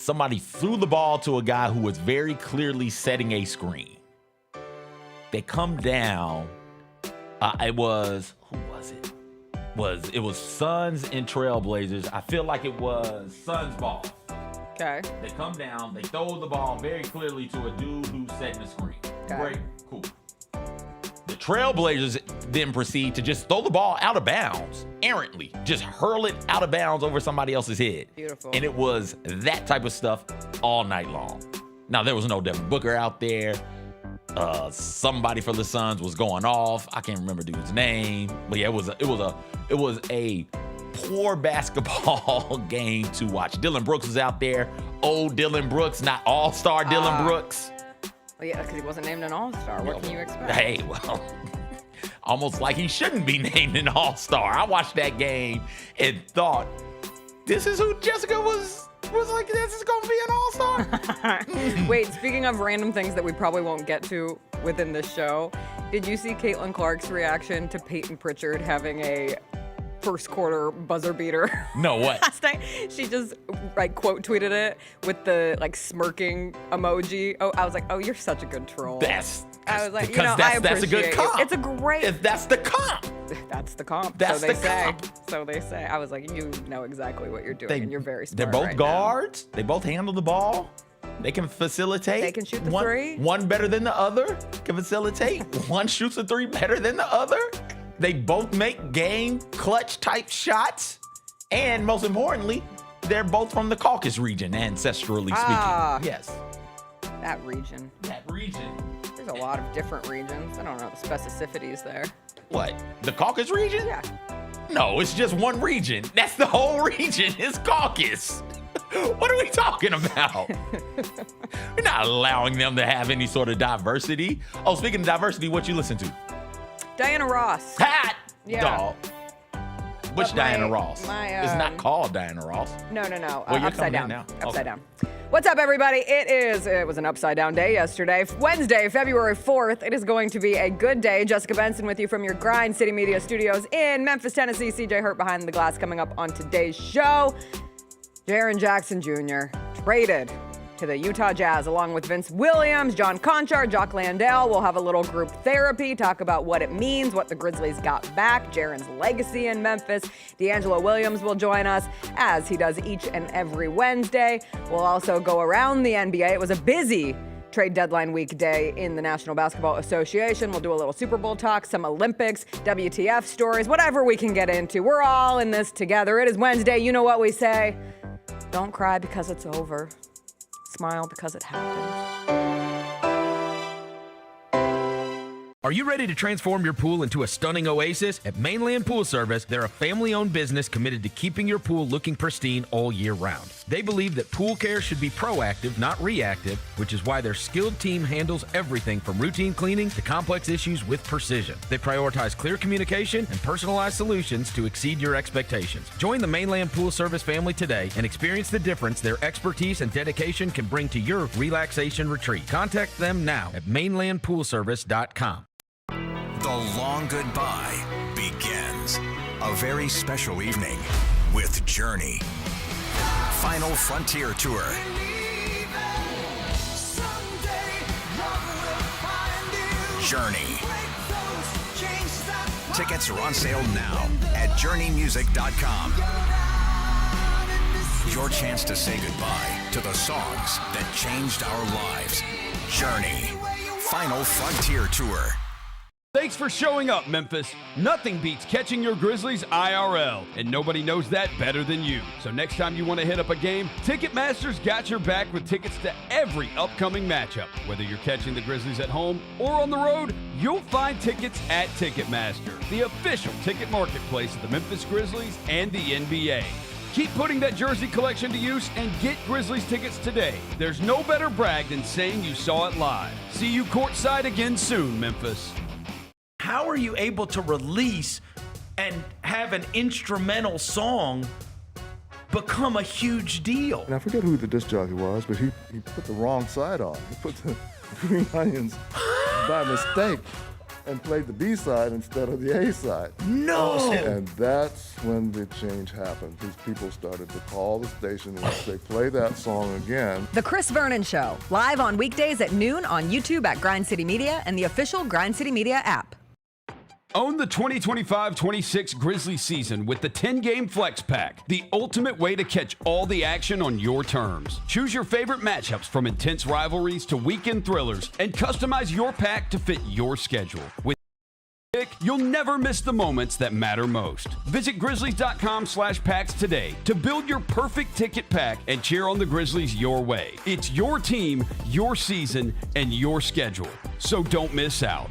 somebody threw the ball to a guy who was very clearly setting a screen. They come down. Who was it? It was Suns and Trailblazers. I feel like it was Suns ball. Okay. They come down. They throw the ball very clearly to a dude who's setting a screen. Okay. Great. Cool. The Trailblazers then proceed to just throw the ball out of bounds, errantly, just hurl it out of bounds over somebody else's head. Beautiful. And it was that type of stuff all night long. Now, there was no Devin Booker out there. Somebody for the Suns was going off. I can't remember dude's name, but yeah, it was a poor basketball game to watch. Dylan Brooks was out there. Old Dylan Brooks, not all-star Dylan Brooks. Well, yeah, because he wasn't named an all-star. What can you expect? Hey, well, almost like he shouldn't be named an all-star. I watched that game and thought, this is who Jessica was like, this is going to be an all-star? Wait, speaking of random things that we probably won't get to within this show, did you see Caitlin Clark's reaction to Peyton Pritchard having a first quarter buzzer beater? No, what? Last night, she just quote tweeted it with the smirking emoji. Oh, I was like, oh, you're such a good troll. I was like, because I appreciate that's a good comp. It's a great. That's the comp. That's the comp. That's so they the say. comp. So they say. I was like, you know exactly what you're doing, and you're very smart. They're both right guards. They both handle the ball. They can facilitate. They can shoot the one, three. One better than the other can facilitate. One shoots a three better than the other. They both make game clutch type shots. And most importantly, they're both from the Caucasus region, ancestrally speaking. Yes. That region. That region. There's a lot of different regions. I don't know the specificities there. What? The Caucasus region? Yeah. No, it's just one region. That's the whole region. It's Caucasus. What are we talking about? We're not allowing them to have any sort of diversity. Oh, speaking of diversity, what you listen to? Diana Ross. Hat. Yeah. Dog. Which But Diana Ross? It's not called Diana Ross. No. Well, you're Upside coming in down. now. Upside Okay. down. What's up, everybody? It was an upside down day yesterday. Wednesday, February 4th. It is going to be a good day. Jessica Benson with you from your Grind City Media Studios in Memphis, Tennessee. CJ Hurt behind the glass coming up on today's show. Jaren Jackson Jr. traded to the Utah Jazz along with Vince Williams, John Conchar, Jock Landale. We'll have a little group therapy, talk about what it means, what the Grizzlies got back, Jaren's legacy in Memphis. DeAngelo Williams will join us as he does each and every Wednesday. We'll also go around the NBA. It was a busy trade deadline week day in the National Basketball Association. We'll do a little Super Bowl talk, some Olympics, WTF stories, whatever we can get into. We're all in this together. It is Wednesday. You know what we say. Don't cry because it's over. Smile because it happened. Are you ready to transform your pool into a stunning oasis? At Mainland Pool Service, they're a family-owned business committed to keeping your pool looking pristine all year round. They believe that pool care should be proactive, not reactive, which is why their skilled team handles everything from routine cleaning to complex issues with precision. They prioritize clear communication and personalized solutions to exceed your expectations. Join the Mainland Pool Service family today and experience the difference their expertise and dedication can bring to your relaxation retreat. Contact them now at mainlandpoolservice.com. The long goodbye begins. A very special evening with Journey. Final Frontier Tour. Journey. Tickets are on sale now at journeymusic.com. Your chance to say goodbye to the songs that changed our lives. Journey. Final Frontier Tour. Thanks for showing up, Memphis. Nothing beats catching your Grizzlies IRL, and nobody knows that better than you. So next time you want to hit up a game, Ticketmaster's got your back with tickets to every upcoming matchup. Whether you're catching the Grizzlies at home or on the road, you'll find tickets at Ticketmaster, the official ticket marketplace of the Memphis Grizzlies and the NBA. Keep putting that jersey collection to use and get Grizzlies tickets today. There's no better brag than saying you saw it live. See you courtside again soon, Memphis. How are you able to release and have an instrumental song become a huge deal? And I forget who the disc jockey was, but he put the wrong side on. He put the green onions by mistake. and played the B side instead of the A side. No! And that's when the change happened. These people started to call the station and say, play that song again. The Chris Vernon Show, live on weekdays at noon on YouTube at Grind City Media and the official Grind City Media app. Own the 2025-26 Grizzlies season with the 10-game Flex Pack, the ultimate way to catch all the action on your terms. Choose your favorite matchups from intense rivalries to weekend thrillers and customize your pack to fit your schedule. With Pick, you'll never miss the moments that matter most. Visit Grizzlies.com/packs today to build your perfect ticket pack and cheer on the Grizzlies your way. It's your team, your season, and your schedule. So don't miss out.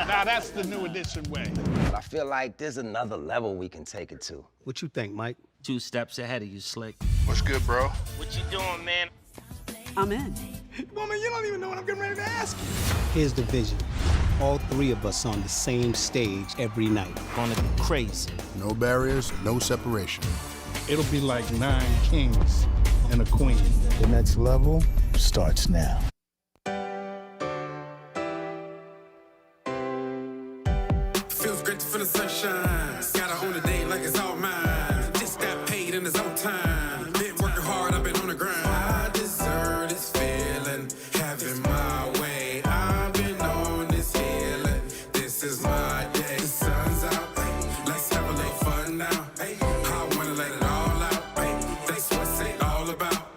Now that's the new edition way. I feel like there's another level we can take it to. What you think, Mike? 2 steps ahead of you, Slick. What's good, bro? What you doing, man? I'm in. Woman, you don't even know what I'm getting ready to ask you. Here's the vision. All 3 of us on the same stage every night. Gonna be crazy. No barriers, no separation. It'll be like 9 kings and a queen. The next level starts now. Feels great to feel the sunshine. Gotta own the day like it's all mine. Just got paid in his own time. Been working hard, I've been on the grind. I deserve this feeling, having my way. I've been on this healing. This is my day. The sun's out, let's have a little fun now. I wanna let it all out. That's what's it all about.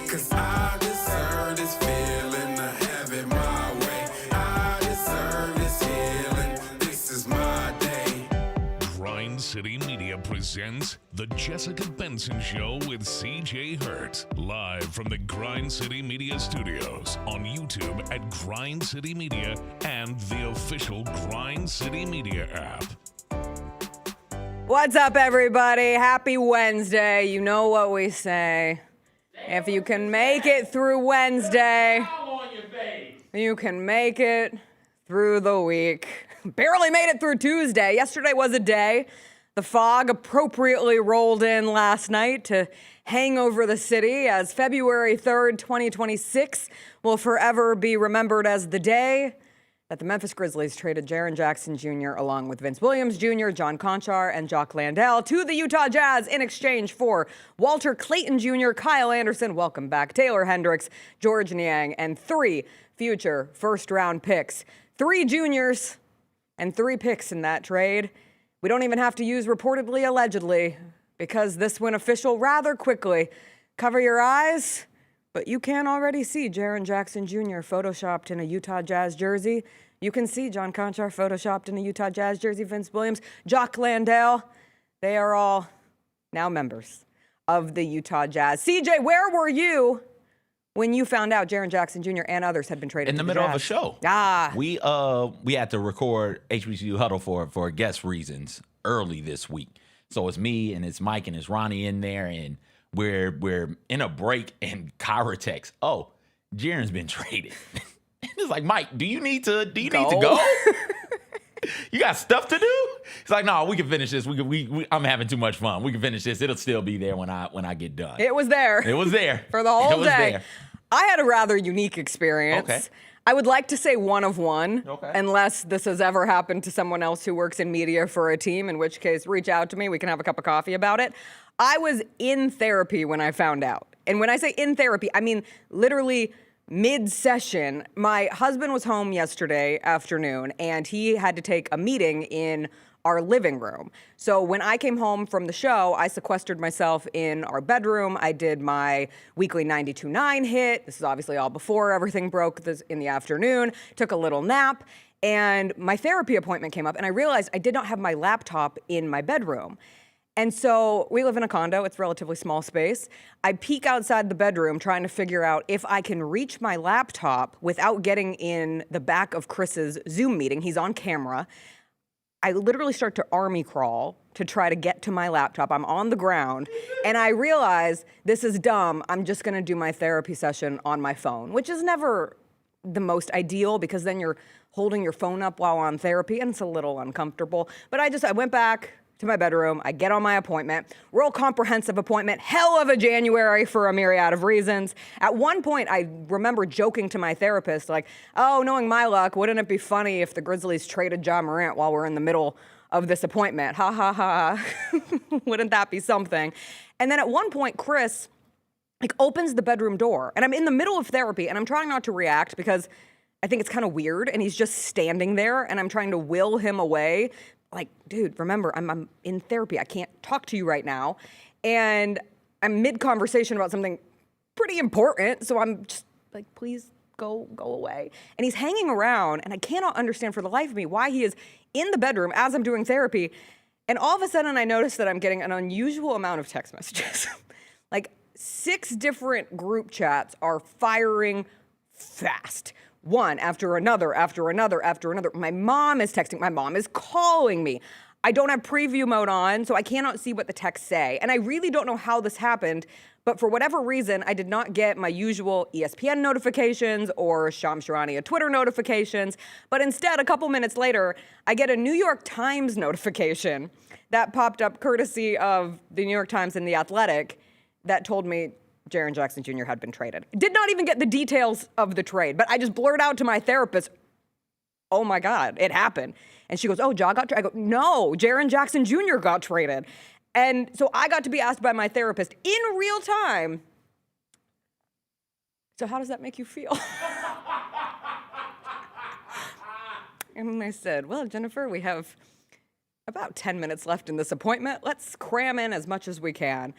Cause I deserve this feeling, have it my way. I deserve this healing. This is my day. Grind City Media presents The Jessica Benson Show with CJ Hurt. Live from the Grind City Media Studios on YouTube at Grind City Media and the official Grind City Media app. What's up, everybody? Happy Wednesday. You know what we say. If you can make it through Wednesday, you can make it through the week. Barely made it through Tuesday. Yesterday was a day. The fog appropriately rolled in last night to hang over the city as February 3rd, 2026 will forever be remembered as the day that the Memphis Grizzlies traded Jaren Jackson Jr. along with Vince Williams Jr., John Conchar, and Jock Landale to the Utah Jazz in exchange for Walter Clayton Jr., Kyle Anderson, welcome back, Taylor Hendricks, George Niang, and 3 future first-round picks. 3 juniors and 3 picks in that trade. We don't even have to use reportedly allegedly because this went official rather quickly. Cover your eyes, but you can already see Jaren Jackson Jr. photoshopped in a Utah Jazz jersey. You can see John Conchar photoshopped in a Utah Jazz jersey, Vince Williams, Jock Landale. They are all now members of the Utah Jazz. CJ, where were you when you found out Jaren Jackson Jr. and others had been traded In the to middle Jazz? of a show. We had to record HBCU Huddle for guest reasons early this week. So it's me and it's Mike and it's Ronnie in there, and we're in a break, and Kyra texts, "Oh, Jaren's been traded." It's like, Mike, do you need to go? You got stuff to do? It's like, no, we can finish this. I'm having too much fun. We can finish this. It'll still be there when I get done. It was there. It was there. For the whole day. There. I had a rather unique experience. Okay. I would like to say one of one, Okay. unless this has ever happened to someone else who works in media for a team, in which case reach out to me. We can have a cup of coffee about it. I was in therapy when I found out. And when I say in therapy, I mean literally mid-session. My husband was home yesterday afternoon, and he had to take a meeting in our living room. So when I came home from the show, I sequestered myself in our bedroom. I did my weekly 92.9 hit. This is obviously all before everything broke in the afternoon. Took a little nap, and my therapy appointment came up, and I realized I did not have my laptop in my bedroom. And so we live in a condo. It's a relatively small space. I peek outside the bedroom trying to figure out if I can reach my laptop without getting in the back of Chris's Zoom meeting. He's on camera. I literally start to army crawl to try to get to my laptop. I'm on the ground, and I realize this is dumb. I'm just gonna do my therapy session on my phone, which is never the most ideal because then you're holding your phone up while on therapy, and it's a little uncomfortable. But I went back to my bedroom. I get on my appointment. Real comprehensive appointment. Hell of a January for a myriad of reasons. At one point, I remember joking to my therapist, like, oh, knowing my luck, wouldn't it be funny if the Grizzlies traded Ja Morant while we're in the middle of this appointment? Ha, ha, ha. Wouldn't that be something? And then at one point, Chris opens the bedroom door, and I'm in the middle of therapy, and I'm trying not to react because I think it's kind of weird, and he's just standing there, and I'm trying to will him away. Like, dude, remember, I'm in therapy. I can't talk to you right now. And I'm mid-conversation about something pretty important, so I'm just like, please go away. And he's hanging around, and I cannot understand for the life of me why he is in the bedroom as I'm doing therapy. And all of a sudden, I notice that I'm getting an unusual amount of text messages. 6 different group chats are firing fast. One after another, after another, after another. My mom is texting. My mom is calling me. I don't have preview mode on, so I cannot see what the texts say. And I really don't know how this happened, but for whatever reason, I did not get my usual ESPN notifications or Shams Charania Twitter notifications. But instead, a couple minutes later, I get a New York Times notification that popped up courtesy of the New York Times and The Athletic that told me Jaren Jackson Jr. had been traded. Did not even get the details of the trade, but I just blurred out to my therapist, oh my God, it happened. And she goes, oh, Ja got traded. I go, no, Jaren Jackson Jr. got traded. And so I got to be asked by my therapist in real time, so how does that make you feel? And I said, well, Jennifer, we have about 10 minutes left in this appointment. Let's cram in as much as we can.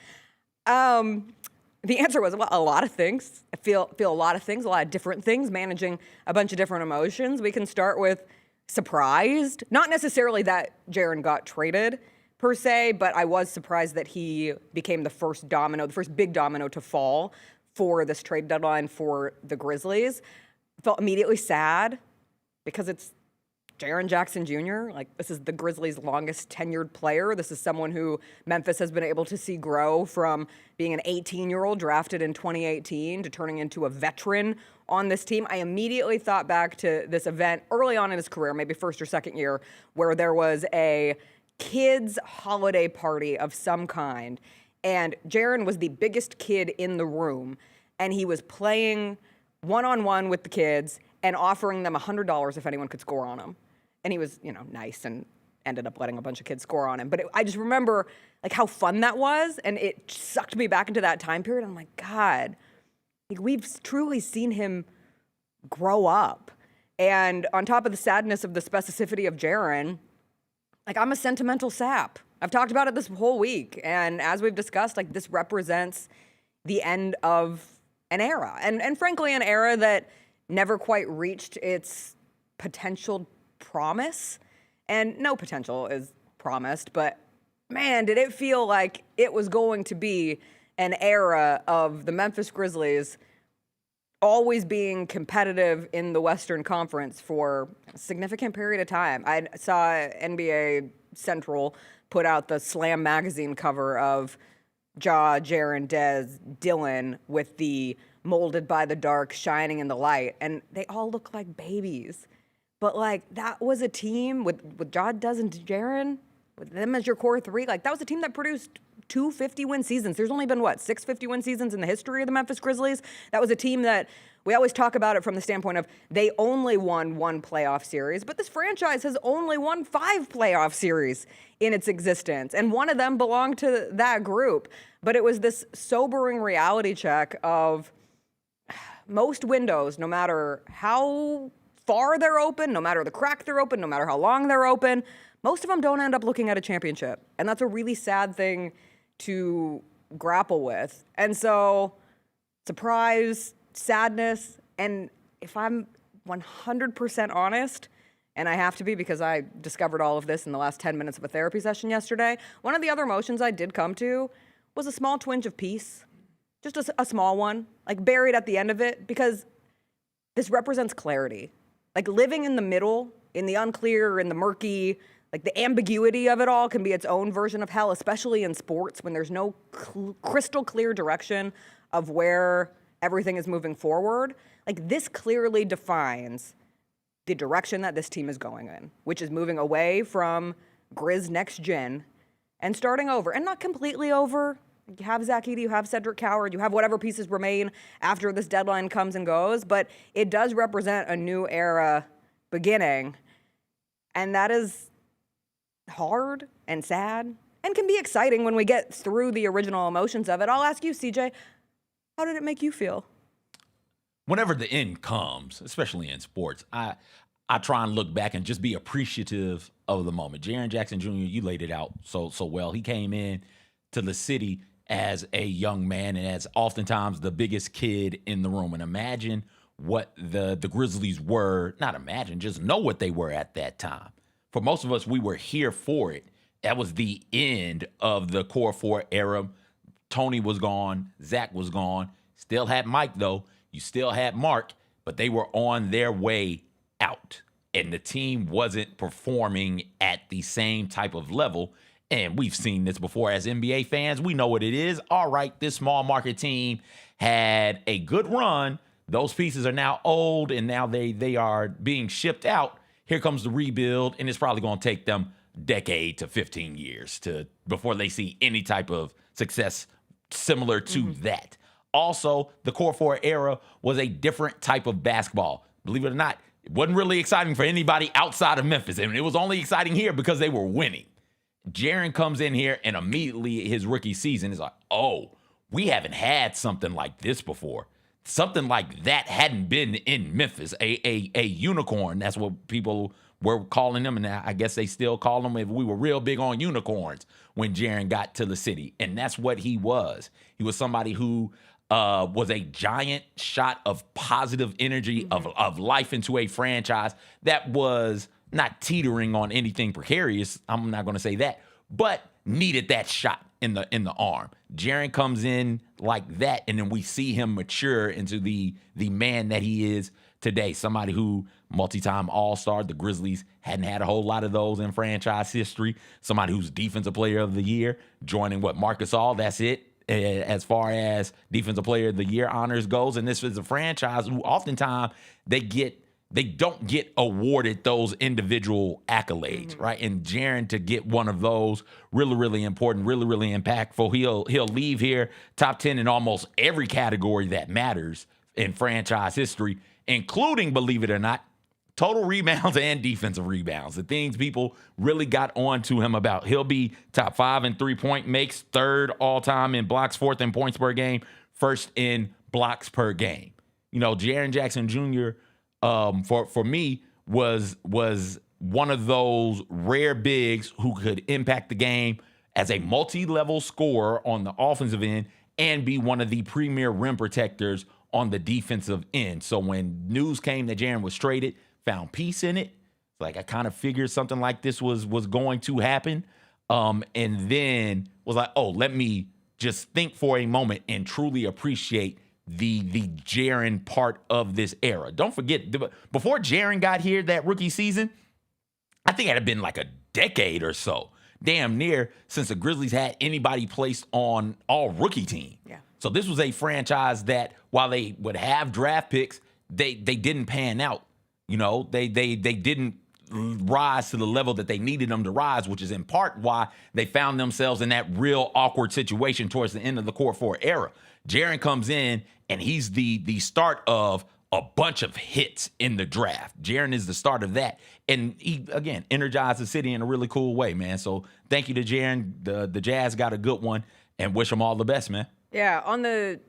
The answer was, well, a lot of things. I feel a lot of things, a lot of different things, managing a bunch of different emotions. We can start with surprised. Not necessarily that Jaren got traded per se, but I was surprised that he became the first big domino to fall for this trade deadline for the Grizzlies. Felt immediately sad because it's Jaren Jackson Jr., this is the Grizzlies' longest tenured player. This is someone who Memphis has been able to see grow from being an 18-year-old drafted in 2018 to turning into a veteran on this team. I immediately thought back to this event early on in his career, maybe first or second year, where there was a kids' holiday party of some kind, and Jaren was the biggest kid in the room, and he was playing one-on-one with the kids and offering them $100 if anyone could score on him. And he was, nice and ended up letting a bunch of kids score on him. But I just remember how fun that was, and it sucked me back into that time period. I'm like, God, we've truly seen him grow up. And on top of the sadness of the specificity of Jaren, I'm a sentimental sap. I've talked about it this whole week. And as we've discussed, this represents the end of an era. And frankly, an era that never quite reached its potential promise. And no potential is promised, but man, did it feel like it was going to be an era of the Memphis Grizzlies always being competitive in the Western Conference for a significant period of time. I saw NBA Central put out the Slam magazine cover of Ja, Jaren, Dez, Dylan with the molded by the dark, shining in the light, and they all look like babies. But that was a team with Ja, Dez, and Jaren, with them as your core three. That was a team that produced 2 50-win seasons. There's only been, 6 50-win seasons in the history of the Memphis Grizzlies? That was a team that we always talk about it from the standpoint of they only won 1 playoff series, but this franchise has only won 5 playoff series in its existence, and one of them belonged to that group. But it was this sobering reality check of most windows, no matter how far they're open, no matter the crack they're open, no matter how long they're open, most of them don't end up looking at a championship. And that's a really sad thing to grapple with. And so, surprise, sadness, and if I'm 100% honest, and I have to be because I discovered all of this in the last 10 minutes of a therapy session yesterday, one of the other emotions I did come to was a small twinge of peace. Just a small one, buried at the end of it, because this represents clarity. Living in the middle, in the unclear, in the murky, the ambiguity of it all can be its own version of hell, especially in sports when there's no crystal clear direction of where everything is moving forward. This clearly defines the direction that this team is going in, which is moving away from Grizz next gen and starting over, and not completely over. You have Zach Edey, you have Cedric Coward, you have whatever pieces remain after this deadline comes and goes, but it does represent a new era beginning, and that is hard and sad and can be exciting when we get through the original emotions of it. I'll ask you, CJ, how did it make you feel? Whenever the end comes, especially in sports, I try and look back and just be appreciative of the moment. Jaren Jackson Jr., you laid it out so well. He came in to the city as a young man and as oftentimes the biggest kid in the room. And imagine what the Grizzlies were, not imagine, just know what they were at that time. For most of us, we were here for it. That was the end of the Core 4 era. Tony was gone. Zach was gone. Still had Mike, though. You still had Mark, but they were on their way out. And the team wasn't performing at the same type of level. And we've seen this before as NBA fans. We know what it is. All right, this small market team had a good run. Those pieces are now old, and now they are being shipped out. Here comes the rebuild, and it's probably going to take them a decade to 15 years before they see any type of success similar to that. Also, the Core 4 era was a different type of basketball. Believe it or not, it wasn't really exciting for anybody outside of Memphis, and it was only exciting here because they were winning. Jaren comes in here, and immediately his rookie season is like, oh, we haven't had something like this before. Something like that hadn't been in Memphis. A unicorn. That's what people were calling them, and I guess they still call them. If we were real big on unicorns when Jaren got to the city, and that's what he was. He was somebody who was a giant shot of positive energy, of life into a franchise that was not teetering on anything precarious. I'm not going to say that, but needed that shot in the arm. Jaren comes in like that, and then we see him mature into the man that he is today. Somebody who multi-time All-Star. The Grizzlies hadn't had a whole lot of those in franchise history. Somebody who's Defensive Player of the Year, joining Marcus All. That's it as far as Defensive Player of the Year honors goes. And this is a franchise who oftentimes they don't get awarded those individual accolades, right? And Jaren to get one of those, really, really important, really, really impactful. He'll leave here top 10 in almost every category that matters in franchise history, including, believe it or not, total rebounds and defensive rebounds. The things people really got on to him about. He'll be top 5 in three-point makes, third all-time in blocks, fourth in points per game, first in blocks per game. You know, Jaren Jackson Jr., for me, was one of those rare bigs who could impact the game as a multi-level scorer on the offensive end and be one of the premier rim protectors on the defensive end. So when news came that Jaren was traded, found peace in it. Like, I kind of figured something like this was going to happen, and then was like, oh, let me just think for a moment and truly appreciate the Jaren part of this era. Don't forget, before Jaren got here that rookie season, I think it had been like a decade or so, damn near, since the Grizzlies had anybody placed on all rookie team. Yeah. So this was a franchise that, while they would have draft picks, they didn't pan out. You know, they didn't rise to the level that they needed them to rise, which is in part why they found themselves in that real awkward situation towards the end of the Core 4 era. Jaren comes in, and he's the start of a bunch of hits in the draft. Jaren is the start of that. And he, again, energized the city in a really cool way, man. So thank you to Jaren. The Jazz got a good one, and wish them all the best, man. Yeah, on the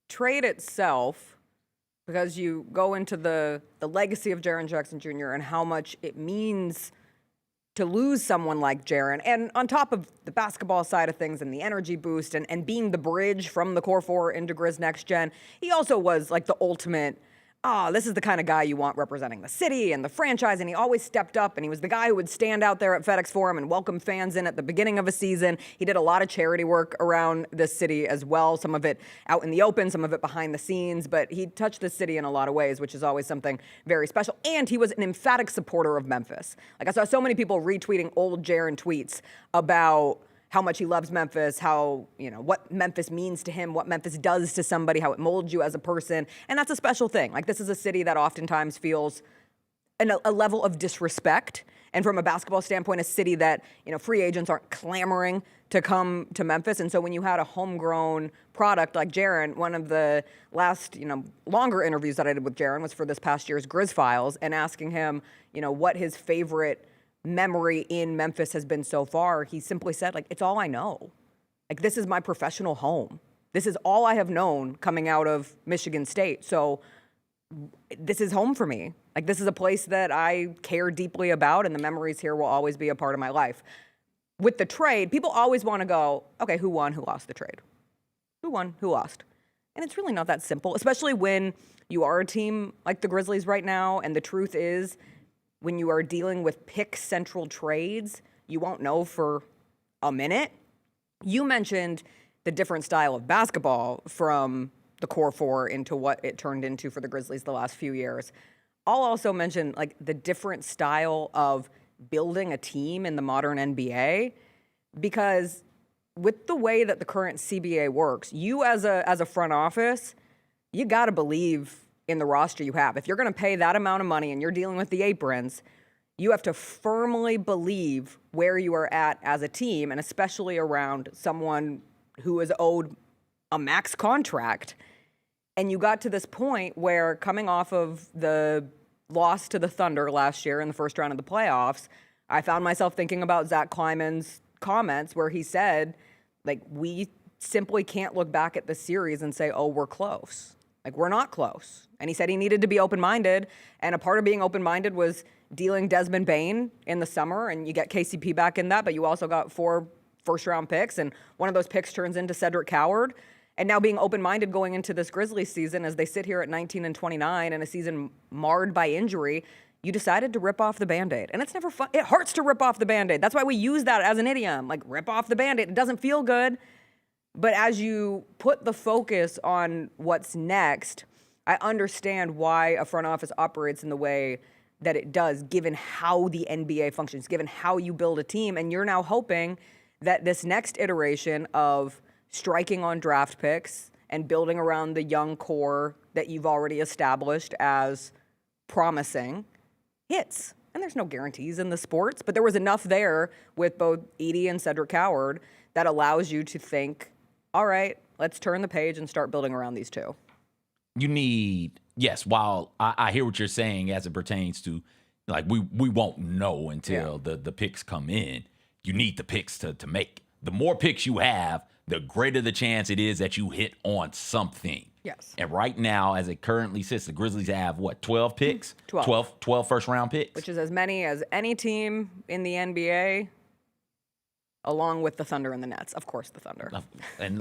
trade itself, because you go into the legacy of Jaren Jackson Jr. and how much it means to lose someone like Jaren. And on top of the basketball side of things and the energy boost and being the bridge from the Core 4 into Grizz Next Gen, he also was like the ultimate, this is the kind of guy you want representing the city and the franchise. And he always stepped up, and he was the guy who would stand out there at FedEx Forum and welcome fans in at the beginning of a season. He did a lot of charity work around the city as well, some of it out in the open, some of it behind the scenes, but he touched the city in a lot of ways, which is always something very special. And he was an emphatic supporter of Memphis. Like, I saw so many people retweeting old Jaren tweets about how much he loves Memphis, how, you know, what Memphis means to him, what Memphis does to somebody, how it molds you as a person. And that's a special thing. Like, this is a city that oftentimes feels a level of disrespect. And from a basketball standpoint, a city that, free agents aren't clamoring to come to Memphis. And so when you had a homegrown product like Jaren, one of the last, longer interviews that I did with Jaren was for this past year's Grizz Files, and asking him, what his favorite memory in Memphis has been so far. He simply said, it's all I know. This is my professional home. This is all I have known coming out of Michigan State. So this is home for me. This is a place that I care deeply about, and the memories here will always be a part of my life. With the trade, people always want to go, okay, who won, who lost the trade? Who won, who lost? And it's really not that simple, especially when you are a team like the Grizzlies right now. And the truth is, when you are dealing with pick-central trades, you won't know for a minute. You mentioned the different style of basketball from the core four into what it turned into for the Grizzlies the last few years. I'll also mention the different style of building a team in the modern NBA, because with the way that the current CBA works, you as a front office, you got to believe in the roster you have. If you're going to pay that amount of money and you're dealing with the aprons, you have to firmly believe where you are at as a team, and especially around someone who is owed a max contract. And you got to this point where, coming off of the loss to the Thunder last year in the first round of the playoffs, I found myself thinking about Zach Kleiman's comments where he said, we simply can't look back at the series and say, oh, we're close. We're not close. And he said he needed to be open-minded, and a part of being open-minded was dealing Desmond Bane in the summer, and you get KCP back in that, but you also got 4 first-round picks, and one of those picks turns into Cedric Coward. And now being open-minded going into this Grizzlies season, as they sit here at 19-29 and a season marred by injury, you decided to rip off the Band-Aid. And it's never fun. It hurts to rip off the Band-Aid. That's why we use that as an idiom, rip off the Band-Aid. It doesn't feel good. But as you put the focus on what's next, I understand why a front office operates in the way that it does, given how the NBA functions, given how you build a team. And you're now hoping that this next iteration of striking on draft picks and building around the young core that you've already established as promising hits. And there's no guarantees in the sports, but there was enough there with both Edie and Cedric Coward that allows you to think, all right, let's turn the page and start building around these two. You need, yes, while I hear what you're saying as it pertains to, we won't know until the picks come in. You need the picks to make. The more picks you have, the greater the chance it is that you hit on something. Yes. And right now, as it currently sits, the Grizzlies have, 12 picks? 12 first-round picks? Which is as many as any team in the NBA, along with the Thunder and the Nets. Of course, the Thunder. And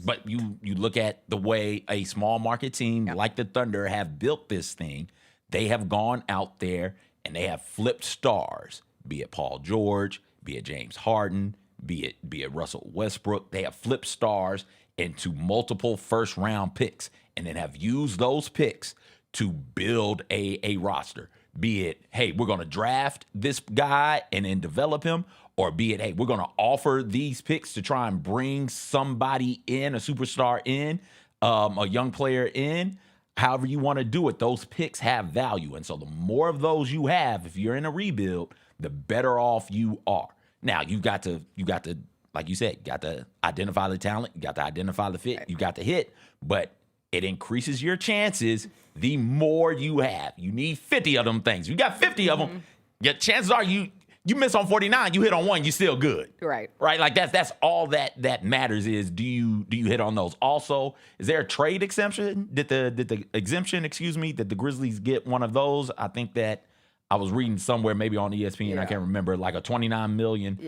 but you look at the way a small market team like the Thunder have built this thing. They have gone out there and they have flipped stars, be it Paul George, be it James Harden, be it Russell Westbrook. They have flipped stars into multiple first-round picks and then have used those picks to build a roster. Be it, hey, we're going to draft this guy and then develop him, or be it, hey, we're going to offer these picks to try and bring somebody in, a superstar in, a young player in. However you want to do it, those picks have value. And so the more of those you have, if you're in a rebuild, the better off you are. Now, you got to, like you said, you got to identify the talent, you got to identify the fit, you got to hit, but it increases your chances the more you have. You need 50 of them things. You got 50 of them, your chances are you miss on 49, you hit on one, you're still good. Right. Right? That's all that matters is do you hit on those? Also, is there a trade exemption? Did the exemption, did the Grizzlies get one of those? I think that I was reading somewhere, maybe on ESPN, I can't remember, a $29 million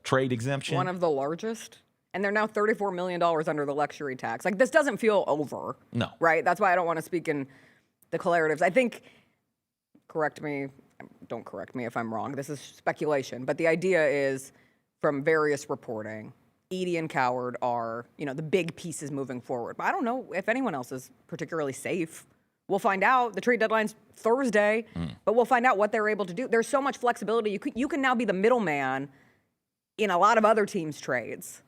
trade exemption. One of the largest. And they're now $34 million under the luxury tax. This doesn't feel over. No. Right? That's why I don't want to speak in the declaratives. I think, don't correct me if I'm wrong. This is speculation. But the idea is, from various reporting, Edie and Coward are, the big pieces moving forward. But I don't know if anyone else is particularly safe. We'll find out. The trade deadline's Thursday, but we'll find out what they're able to do. There's so much flexibility. You can now be the middleman in a lot of other teams' trades,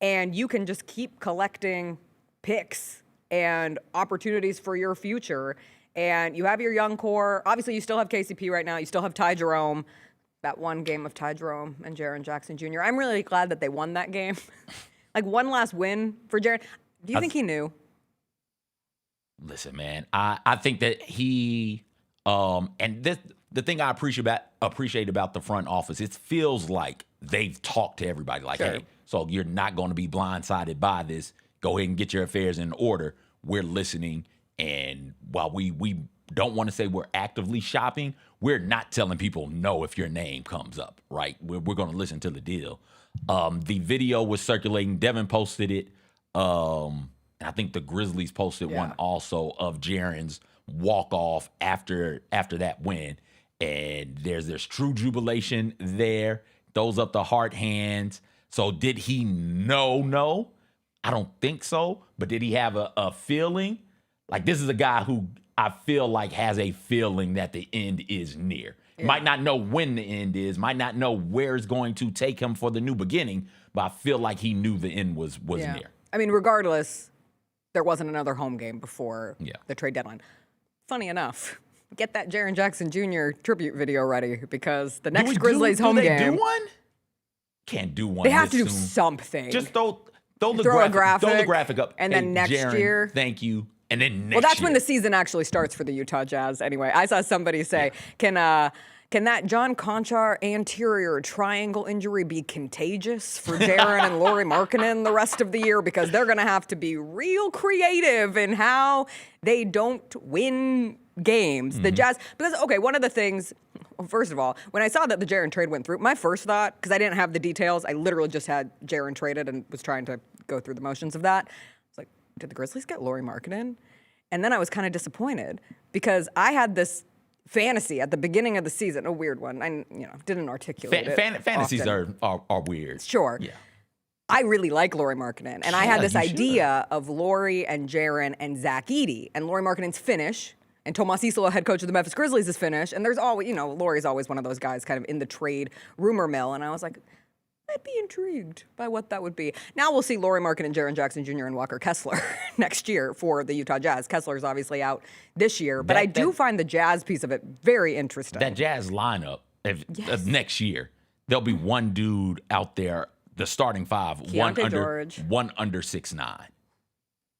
and you can just keep collecting picks and opportunities for your future. And you have your young core. Obviously, you still have KCP right now. You still have Ty Jerome. That one game of Ty Jerome and Jaren Jackson Jr. I'm really glad that they won that game. Like one last win for Jaren. Do you think he knew? Listen, man, I think that he and this the thing I appreciate about the front office, it feels like they've talked to everybody. Like, hey, so you're not going to be blindsided by this. Go ahead and get your affairs in order. We're listening. And while we don't want to say we're actively shopping, we're not telling people no if your name comes up, right? We're going to listen to the deal. The video was circulating. Devin posted it. And I think the Grizzlies posted one also of Jaren's walk-off after that win. And there's true jubilation there. Throws up the heart hands. So did he know? No, I don't think so. But did he have a feeling? Like, this is a guy who I feel like has a feeling that the end is near. Yeah. Might not know when the end is, might not know where it's going to take him for the new beginning, but I feel like he knew the end was near. I mean, regardless, there wasn't another home game before the trade deadline. Funny enough, get that Jaren Jackson Jr. tribute video ready because the next Grizzlies home game. Do they do one? Can't do one. They have to do something. Just throw the graphic up. And then next Jaren, year. Thank you. And then next well, that's year. when the season actually starts for the Utah Jazz anyway. I saw somebody say, can that John Conchar anterior triangle injury be contagious for Jaren and Lauri Markkanen the rest of the year? Because they're going to have to be real creative in how they don't win games. The Jazz, because, okay, one of the things, well, first of all, when I saw that the Jaren trade went through, my first thought, because I didn't have the details, I literally just had Jaren traded and was trying to go through the motions of that. Did the Grizzlies get Lauri Markkanen? And then I was kind of disappointed because I had this fantasy at the beginning of the season, a weird one. I didn't articulate it. Fantasies are weird. Sure. Yeah. I really like Lauri Markkanen. And I had this idea of Lauri and Jaren and Zach Edey. And Lauri Markkanen's Finnish. And Tomas Isola, head coach of the Memphis Grizzlies, is Finnish. And there's always, Lauri's always one of those guys kind of in the trade rumor mill. And I was like, I'd be intrigued by what that would be. Now we'll see Lauri Markkanen and Jaren Jackson Jr. and Walker Kessler next year for the Utah Jazz. Kessler's obviously out this year, but I do find the Jazz piece of it very interesting. That Jazz lineup, next year, there'll be one dude out there, the starting five, one under 6'9".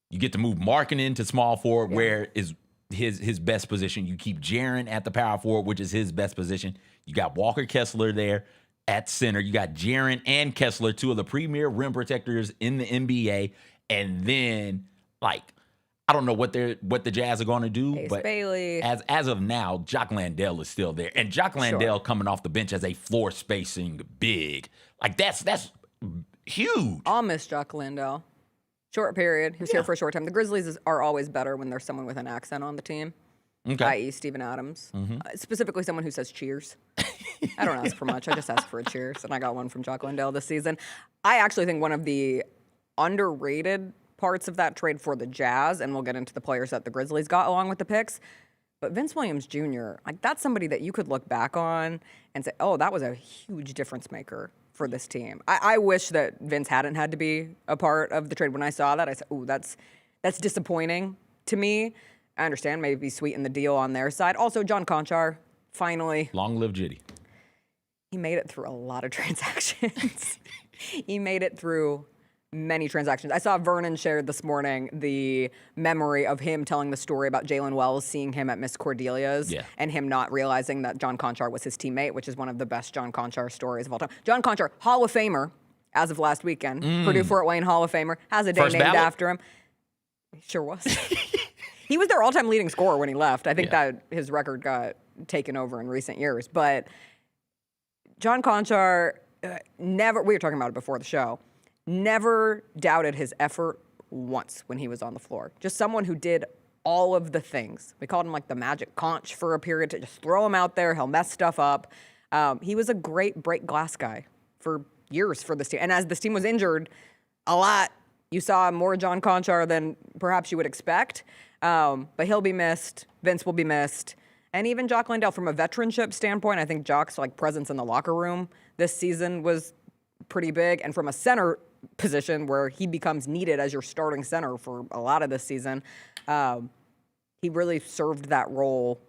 You get to move Markkanen to small forward, where is his best position. You keep Jaren at the power forward, which is his best position. You got Walker Kessler there at center. You got Jaren and Kessler, two of the premier rim protectors in the NBA. And then, I don't know what the Jazz are going to do, Ace but Bailey. as of now, Jock Landale is still there. And Jock Landale coming off the bench as a floor spacing big. That's huge. I'll miss Jock Landale. Short period. He was here for a short time. The Grizzlies are always better when there's someone with an accent on the team. Okay. I.e. Steven Adams. Specifically someone who says cheers. I don't ask for much. I just ask for a cheers. And I got one from Jock Landale this season. I actually think one of the underrated parts of that trade for the Jazz, and we'll get into the players that the Grizzlies got along with the picks, but Vince Williams Jr., that's somebody that you could look back on and say, oh, that was a huge difference maker for this team. I wish that Vince hadn't had to be a part of the trade. When I saw that, I said, ooh, that's disappointing to me. I understand maybe sweeten the deal on their side. Also, John Conchar, finally. Long live Jitty. He made it through a lot of transactions. He made it through many transactions. I saw Vernon shared this morning the memory of him telling the story about Jalen Wells seeing him at Miss Cordelia's and him not realizing that John Conchar was his teammate, which is one of the best John Conchar stories of all time. John Conchar, Hall of Famer, as of last weekend. Purdue Fort Wayne Hall of Famer, has a day named after him. He sure was. He was their all-time leading scorer when he left. I think that his record got taken over in recent years. But John Conchar never, we were talking about it before the show, never doubted his effort once when he was on the floor. Just someone who did all of the things. We called him like the magic conch for a period, to just throw him out there. He'll mess stuff up. He was a great break glass guy for years for this team. And as this team was injured a lot, you saw more John Conchar than perhaps you would expect. But he'll be missed. Vince will be missed. And even Jock Landale, from a veteranship standpoint, I think Jock's presence in the locker room this season was pretty big. And from a center position where he becomes needed as your starting center for a lot of this season, he really served that role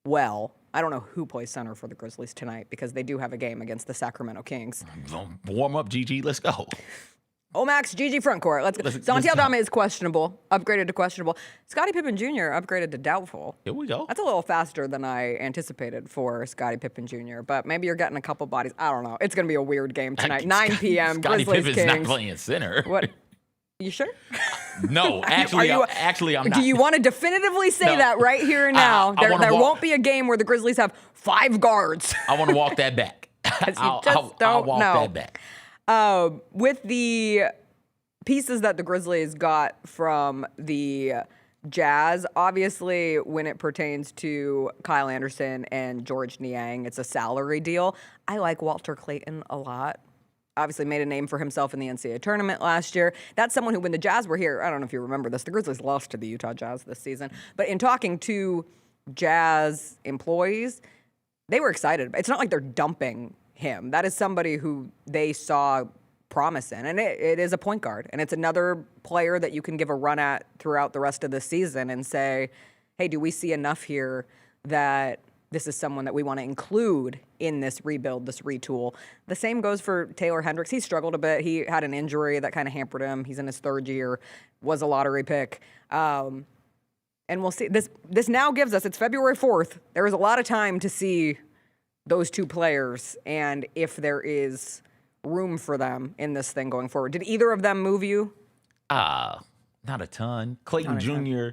well. I don't know who plays center for the Grizzlies tonight because they do have a game against the Sacramento Kings. Warm up, GG. Let's go. Max, GG front court. Let's go. Santiago Dame is questionable, upgraded to questionable. Scottie Pippen Jr. upgraded to doubtful. Here we go. That's a little faster than I anticipated for Scottie Pippen Jr., but maybe you're getting a couple bodies. I don't know. It's going to be a weird game tonight. 9 p.m. Scottie Grizzlies Pippen's Kings. not playing center. What? You sure? No, actually, I'm not. Do you want to definitively say that right here and now? There won't be a game where the Grizzlies have 5 guards. I want to walk that back. I'll walk that back. With the pieces that the Grizzlies got from the Jazz, obviously when it pertains to Kyle Anderson and George Niang, it's a salary deal. I like Walter Clayton a lot. Obviously made a name for himself in the NCAA tournament last year. That's someone who, when the Jazz were here, I don't know if you remember this, the Grizzlies lost to the Utah Jazz this season. But in talking to Jazz employees, they were excited. It's not like they're dumping him. That is somebody who they saw promise in. And it is a point guard. And it's another player that you can give a run at throughout the rest of the season and say, hey, do we see enough here that this is someone that we want to include in this rebuild, this retool? The same goes for Taylor Hendricks. He struggled a bit. He had an injury that kind of hampered him. He's in his 3rd year, was a lottery pick. And we'll see. This now gives us, it's February 4th. There is a lot of time to see those 2 players and if there is room for them in this thing going forward. Did either of them move you? Not a ton. Clayton Jr.,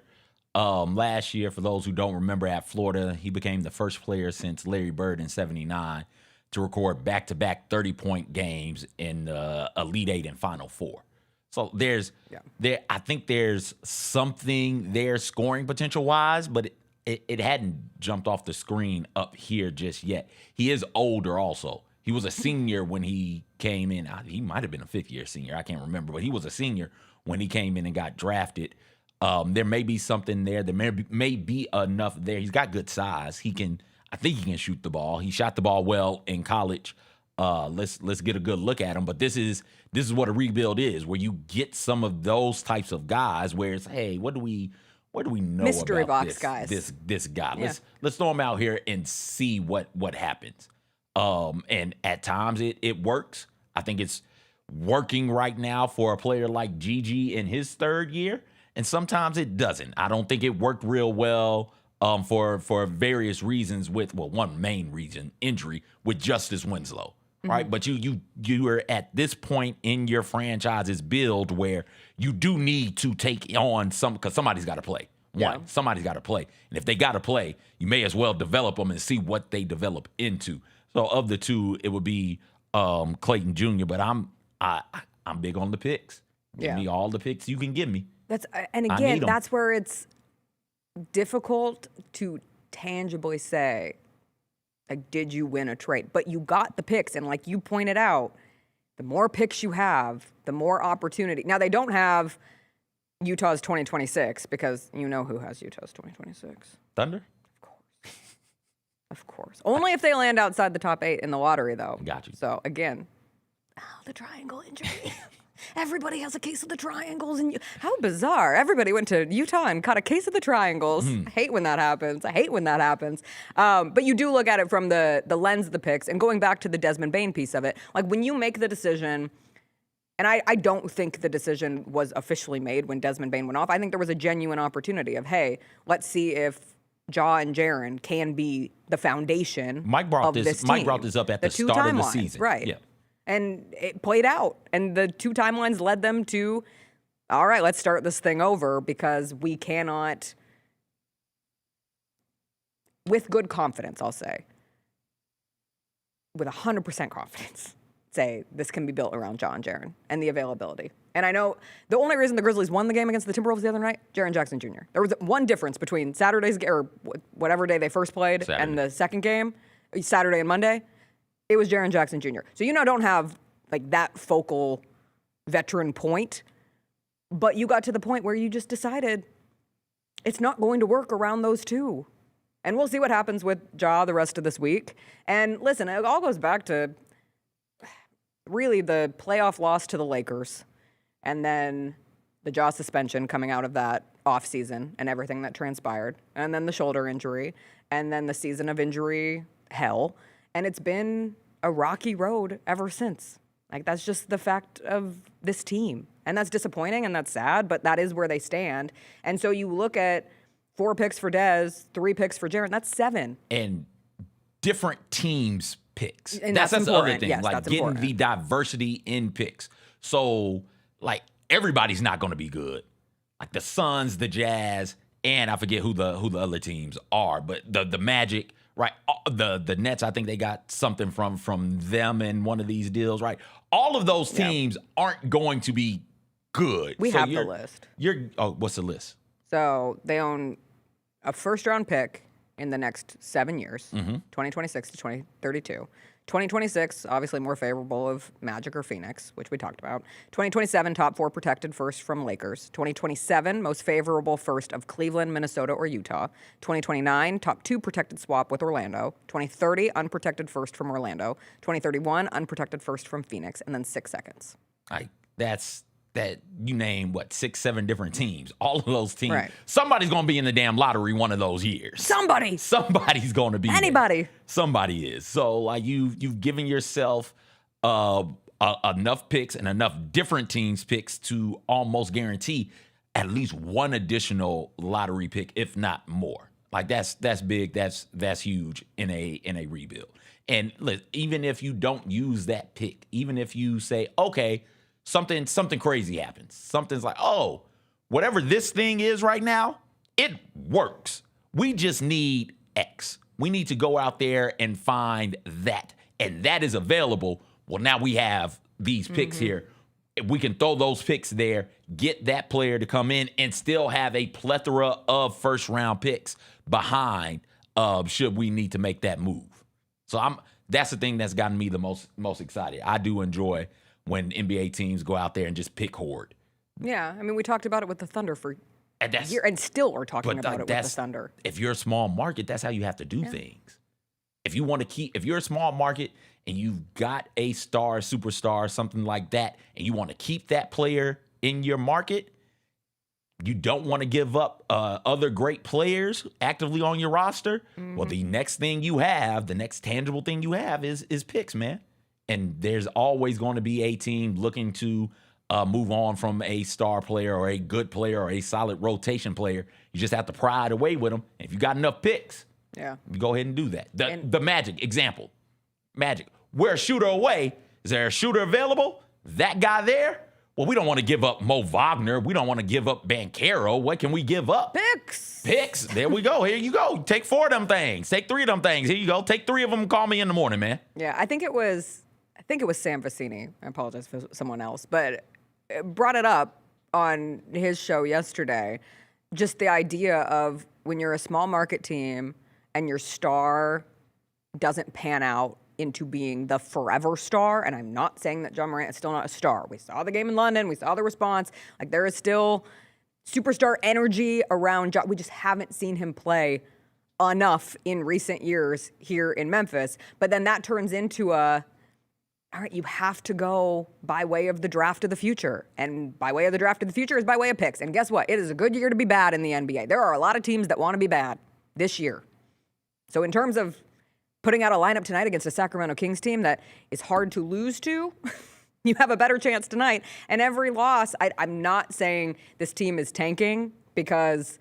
last year, for those who don't remember, at Florida, he became the first player since Larry Bird in '79 to record back-to-back 30-point games in the Elite Eight and Final Four. So I think there's something there scoring potential-wise, but it hadn't jumped off the screen up here just yet. He is older also. He was a senior when he came in. He might have been a 5th-year senior. I can't remember, but he was a senior when he came in and got drafted. There may be something there. There may be enough there. He's got good size. I think he can shoot the ball. He shot the ball well in college. Let's get a good look at him. But this is what a rebuild is, where you get some of those types of guys where it's, hey, what do we know Mystery about box guys. This guy? Yeah. Let's throw him out here and see what happens. And at times it works. I think it's working right now for a player like GG in his 3rd year. And sometimes it doesn't. I don't think it worked real well for various reasons one main reason, injury, with Justice Winslow, right? But you are at this point in your franchise's build where you do need to take on because somebody's got to play. Somebody's got to play. And if they got to play, you may as well develop them and see what they develop into. So of the 2, it would be Clayton Jr., but I'm big on the picks. Give me all the picks you can give me. That's where it's difficult to tangibly say, like, did you win a trade? But you got the picks, and like you pointed out, the more picks you have, the more opportunity. Now, they don't have Utah's 2026 because you know who has Utah's 2026. Thunder? Of course. Only if they land outside the top 8 in the lottery, though. Got you. So, again, the triangle injury. Everybody has a case of the triangles. How bizarre. Everybody went to Utah and caught a case of the triangles. I hate when that happens. But you do look at it from the lens of the picks. And going back to the Desmond Bane piece of it, like when you make the decision, and I don't think the decision was officially made when Desmond Bane went off. I think there was a genuine opportunity of, hey, let's see if Ja and Jaren can be the foundation of this team. Mike brought this up at the start of the season. Right. Yeah. And it played out. And the 2 timelines led them to, all right, let's start this thing over because we cannot, with good confidence, I'll say, with 100% confidence, say this can be built around Ja and Jaren and the availability. And I know the only reason the Grizzlies won the game against the Timberwolves the other night, Jaren Jackson Jr. There was one difference between Saturday's or whatever day they first played and the second game, Saturday and Monday. It was Jaren Jackson Jr. So don't have like that focal veteran point, but you got to the point where you just decided it's not going to work around those 2. And we'll see what happens with Ja the rest of this week. And listen, it all goes back to really the playoff loss to the Lakers and then the jaw suspension coming out of that offseason and everything that transpired, and then the shoulder injury, and then the season of injury hell. And it's been a rocky road ever since. Like, that's just the fact of this team. And that's disappointing and that's sad, but that is where they stand. And so you look at 4 picks for Dez, 3 picks for Jaren, that's 7. And different teams' picks. And that's the other thing. Yes, like that's getting important. the diversity in picks. So, like, everybody's not going to be good. Like the Suns, the Jazz, and I forget who the other teams are, but the Magic, right? The Nets, I think they got something from them in one of these deals, right? All of those teams aren't going to be good. We have the list. What's the list? So they own a first-round pick in the next 7 years, 2026 to 2032. 2026, obviously more favorable of Magic or Phoenix, which we talked about. 2027, top 4 protected first from Lakers. 2027, most favorable first of Cleveland, Minnesota, or Utah. 2029, top 2 protected swap with Orlando. 2030, unprotected first from Orlando. 2031, unprotected first from Phoenix, and then 6 seconds. That you name, 6, 7 different teams. All of those teams. Right. Somebody's going to be in the damn lottery one of those years. Somebody's going to be anybody. There. Somebody is. So, like, you've given yourself enough picks and enough different teams' picks to almost guarantee at least one additional lottery pick, if not more. Like, that's big. That's huge in a rebuild. And listen, even if you don't use that pick, even if you say, okay, something crazy happens. Something's like, oh, whatever this thing is right now, it works. We just need X. We need to go out there and find that. And that is available. Well, now we have these picks here. We can throw those picks there, get that player to come in, and still have a plethora of first-round picks behind should we need to make that move. So that's the thing that's gotten me the most excited. I do enjoy when NBA teams go out there and just pick horde. Yeah, I mean, we talked about it with the Thunder for a year, and still are talking about it with the Thunder. If you're a small market, that's how you have to do things. If you're a small market and you've got a star, superstar, something like that, and you want to keep that player in your market, you don't want to give up other great players actively on your roster. Well, the next thing you have, the next tangible thing you have is picks, man. And there's always going to be a team looking to move on from a star player or a good player or a solid rotation player. You just have to pride away with them. And if you got enough picks, you go ahead and do that. The Magic example. Magic. We're a shooter away. Is there a shooter available? That guy there? Well, we don't want to give up Mo Wagner. We don't want to give up Banchero. What can we give up? Picks. There we go. Here you go. Take 4 of them things. Take 3 of them things. Here you go. Take 3 of them and call me in the morning, man. Yeah, I think it was Sam Vecini. I apologize for someone else, but brought it up on his show yesterday. Just the idea of when you're a small market team and your star doesn't pan out into being the forever star, and I'm not saying that Ja Morant is still not a star. We saw the game in London. We saw the response. Like, there is still superstar energy around Ja. We just haven't seen him play enough in recent years here in Memphis. But then that turns into all right, you have to go by way of the draft of the future. And by way of the draft of the future is by way of picks. And guess what? It is a good year to be bad in the NBA. There are a lot of teams that want to be bad this year. So in terms of putting out a lineup tonight against a Sacramento Kings team that is hard to lose to, you have a better chance tonight. And every loss, I'm not saying this team is tanking, because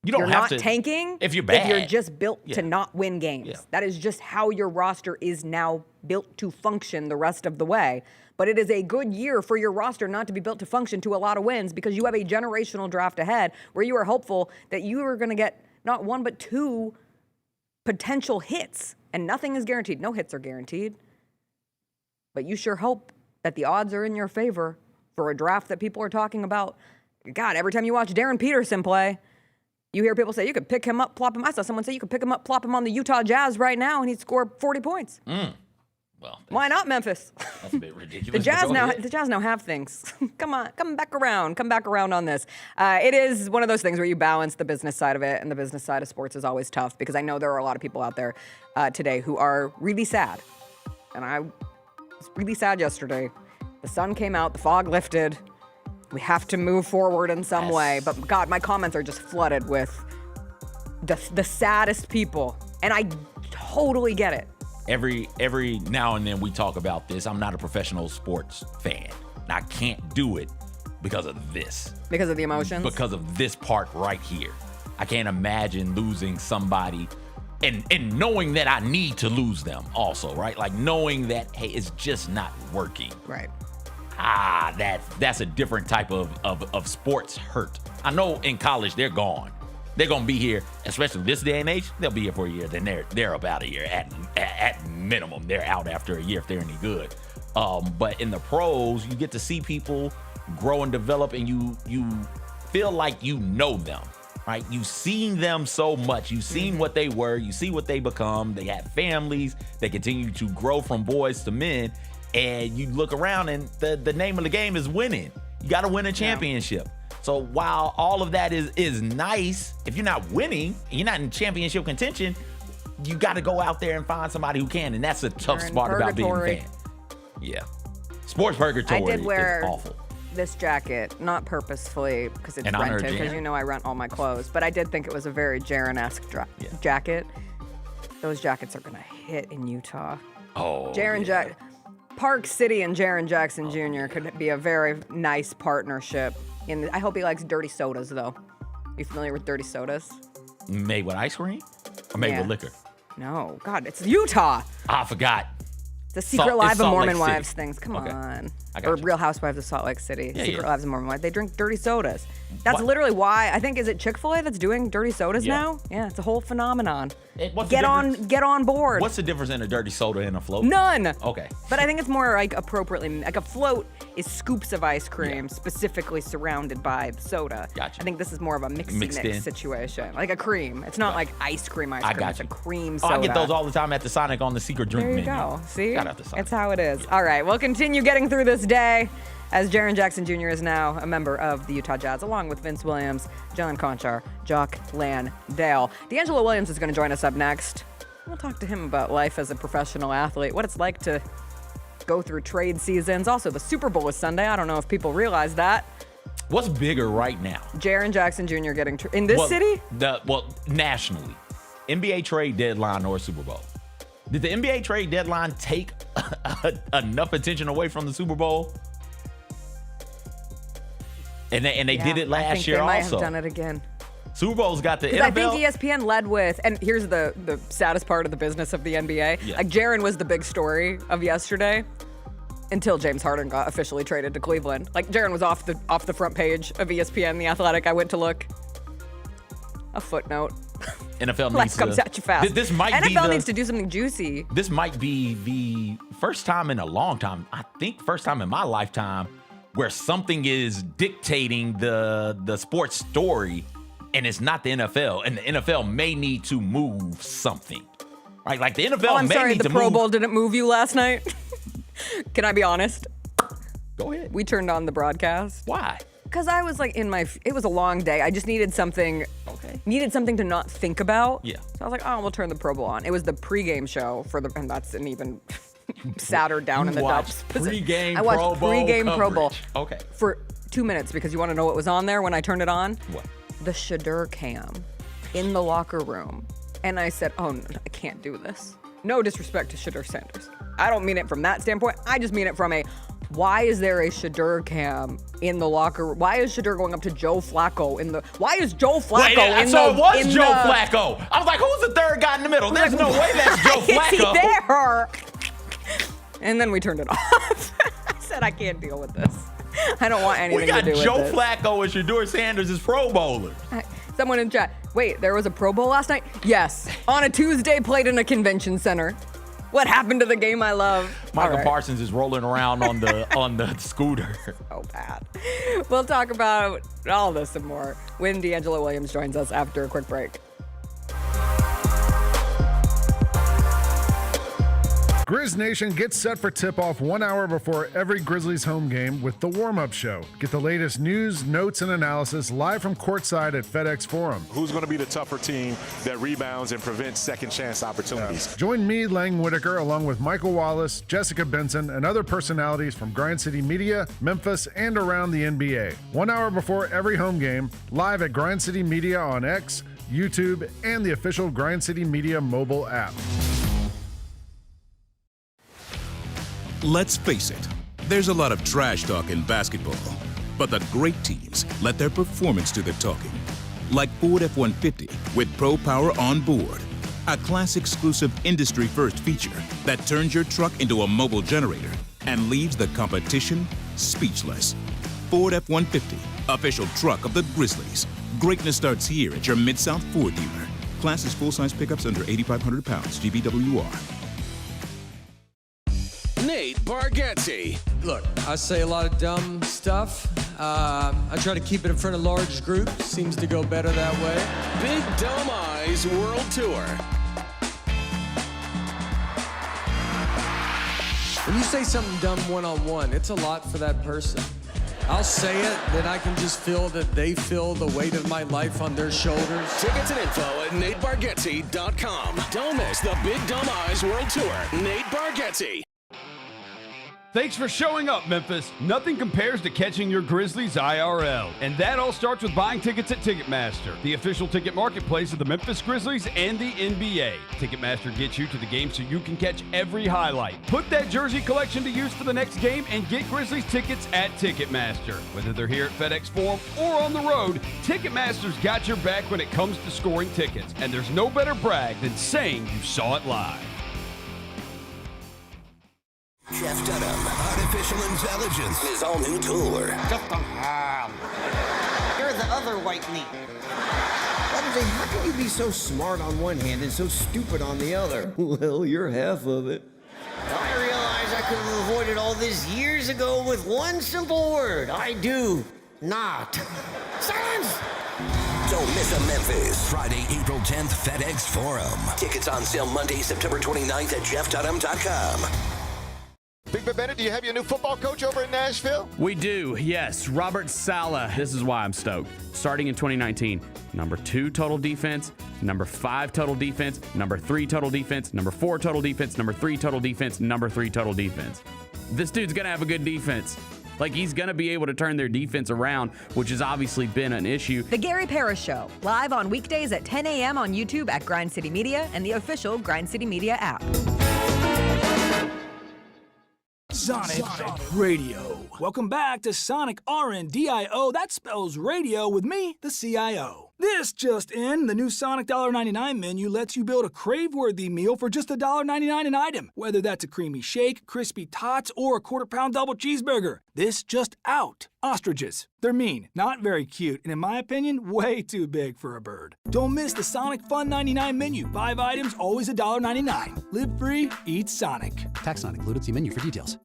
you're not tanking if you're bad. If you're just built to not win games. Yeah. That is just how your roster is now built to function the rest of the way. But it is a good year for your roster not to be built to function to a lot of wins, because you have a generational draft ahead where you are hopeful that you are going to get not 1 but 2 potential hits. And nothing is guaranteed. No hits are guaranteed. But you sure hope that the odds are in your favor for a draft that people are talking about. God, every time you watch Darren Peterson play, you hear people say you could pick him up, plop him. I saw someone say you could pick him up, plop him on the Utah Jazz right now, and he'd score 40 points. Well, why not Memphis? That's a bit ridiculous. The Jazz now have things. Come back around on this. It is one of those things where you balance the business side of it, and the business side of sports is always tough, because I know there are a lot of people out there today who are really sad. And I was really sad yesterday. The sun came out, the fog lifted. We have to move forward in some way. But God, my comments are just flooded with the saddest people. And I totally get it. Every now and then we talk about this. I'm not a professional sports fan. I can't do it because of this. Because of the emotions? Because of this part right here. I can't imagine losing somebody and knowing that I need to lose them also, right? Like knowing that, hey, it's just not working. Right. That's a different type of sports hurt. I know in college they're gone. They're gonna be here, especially this day and age. They'll be here for a year, then they're about a year at minimum. They're out after a year if they're any good. But in the pros, you get to see people grow and develop, and you feel like you know them, right? You've seen them so much. You've seen what they were. You see what they become. They have families. They continue to grow from boys to men, and you look around, and the name of the game is winning. You got to win a championship. So while all of that is nice, if you're not winning and you're not in championship contention, you got to go out there and find somebody who can, and that's a tough spot about being a fan. Yeah, sports purgatory I did wear is awful. This jacket, not purposefully because it's rented, because you know I rent all my clothes, but I did think it was a very Jaren-esque jacket. Those jackets are gonna hit in Utah. Oh, Park City and Jaren Jackson Jr. could be a very nice partnership. I hope he likes dirty sodas, though. You familiar with dirty sodas? Made with ice cream? Or made with liquor? No. God, it's Utah. I forgot. The Secret Lives of Mormon Wives things. Come on. Or Real Housewives of Salt Lake City. Secret Lives of Mormon Wives. They drink dirty sodas. That's literally why. I think, is it Chick-fil-A that's doing dirty sodas now? Yeah, it's a whole phenomenon. Get on board. What's the difference in a dirty soda and a float? None. Okay. But I think it's more like appropriately, like a float is scoops of ice cream specifically surrounded by the soda. Gotcha. I think this is more of a mix situation. Like a cream. It's not like ice cream. It's a cream soda. I get those all the time at the Sonic on the secret drink menu. There you go. See? Shout out to Sonic. It's how it is. All right, we'll continue getting through this day as Jaren Jackson Jr. is now a member of the Utah Jazz, along with Vince Williams, Jalen Conchar, Jock Landale. DeAngelo Williams is going to join us up next. We'll talk to him about life as a professional athlete, what it's like to go through trade seasons. Also, the Super Bowl is Sunday. I don't know if people realize that. What's bigger right now? Jaren Jackson Jr. getting in this city? Nationally. NBA trade deadline or Super Bowl? Did the NBA trade deadline take enough attention away from the Super Bowl? And they did it last year also. They might have done it again. Super Bowl's got the NFL. I think ESPN led with, and here's the saddest part of the business of the NBA. Yeah. Like Jaren was the big story of yesterday until James Harden got officially traded to Cleveland. Like Jaren was off the front page of ESPN, The Athletic. I went to look. A footnote. NFL Life comes at you fast. This might NFL needs to do something juicy. This might be the first time in a long time, I think first time in my lifetime, where something is dictating the sports story and it's not the NFL. And the NFL may need to move something. Right? Like the NFL may need to move. I'm sorry, the Pro Bowl didn't move you last night? Can I be honest? Go ahead. We turned on the broadcast. Why? Because I was like it was a long day. I just needed something to not think about. Yeah. So I was like, oh, we'll turn the Pro Bowl on. It was the pregame show and that's an even sadder down in the dumps. Pre-game I watched pregame Pro Bowl. Okay. For 2 minutes because you want to know what was on there when I turned it on? What? The Shadur cam in the locker room. And I said, oh, no, I can't do this. No disrespect to Shadur Sanders. I don't mean it from that standpoint. I just mean it from why is there a Shadur cam in the locker room? Why is Shadur going up to Joe Flacco why is Joe Flacco Joe Flacco. I was like, who's the third guy in the middle? There's no way that's Joe Flacco. Is he there? And then we turned it off. I said, I can't deal with this. I don't want anything to do with this. We got Joe Flacco and Shadur Sanders as Pro Bowlers. Someone in chat, wait, there was a Pro Bowl last night? Yes. On a Tuesday, played in a convention center. What happened to the game I love? Michael Parsons is rolling around on the scooter. So bad. We'll talk about all this and more when DeAngelo Williams joins us after a quick break. Grizz Nation gets set for tip-off 1 hour before every Grizzlies home game with the warm-up show. Get the latest news, notes, and analysis live from courtside at FedEx Forum. Who's going to be the tougher team that rebounds and prevents second-chance opportunities? Join me, Lang Whitaker, along with Michael Wallace, Jessica Benson, and other personalities from Grind City Media, Memphis, and around the NBA. 1 hour before every home game, live at Grind City Media on X, YouTube, and the official Grind City Media mobile app. Let's face it, there's a lot of trash talk in basketball, but the great teams let their performance do the talking. Like Ford F-150 with Pro Power on board, a class-exclusive industry-first feature that turns your truck into a mobile generator and leaves the competition speechless. Ford F-150, official truck of the Grizzlies. Greatness starts here at your Mid-South Ford dealer. Class is full-size pickups under 8,500 pounds, GBWR. Nate Bargatze. Look, I say a lot of dumb stuff. I try to keep it in front of large groups. Seems to go better that way. Big Dome Eyes World Tour. When you say something dumb one-on-one, it's a lot for that person. I'll say it, then I can just feel that they feel the weight of my life on their shoulders. Tickets and info at NateBargatze.com. Don't miss the Big Dome Eyes World Tour. Nate Bargatze. Thanks for showing up, Memphis. Nothing compares to catching your Grizzlies IRL. And that all starts with buying tickets at Ticketmaster, the official ticket marketplace of the Memphis Grizzlies and the NBA. Ticketmaster gets you to the game so you can catch every highlight. Put that jersey collection to use for the next game and get Grizzlies tickets at Ticketmaster. Whether they're here at FedEx Forum or on the road, Ticketmaster's got your back when it comes to scoring tickets. And there's no better brag than saying you saw it live. Jeff Dunham, Artificial Intelligence, his all-new tour. Jeff Dunham. You're the other white meat. How can you be so smart on one hand and so stupid on the other? Well, you're half of it. I realize I could have avoided all this years ago with one simple word. I do not. Silence! Don't miss a Memphis. Friday, April 10th, FedEx Forum. Tickets on sale Monday, September 29th at jeffdunham.com. Big Ben Bennett, do you have your new football coach over in Nashville? We do, yes. Robert Saleh. This is why I'm stoked. Starting in 2019, number 2 total defense, number 5 total defense, number 3 total defense, number 4 total defense, number 3 total defense, number 3 total defense. This dude's going to have a good defense. Like, he's going to be able to turn their defense around, which has obviously been an issue. The Gary Parrish Show, live on weekdays at 10 a.m. on YouTube at Grind City Media and the official Grind City Media app. Sonic Radio. Welcome back to Sonic RNDIO. That spells radio with me, the CIO. This just in, the new Sonic $1.99 menu lets you build a crave-worthy meal for just $1.99 an item, whether that's a creamy shake, crispy tots, or a quarter-pound double cheeseburger. This just out. Ostriches. They're mean, not very cute, and in my opinion, way too big for a bird. Don't miss the Sonic Fun 99 menu. 5 items, always $1.99. Live free, eat Sonic. Tax not included. See menu for details.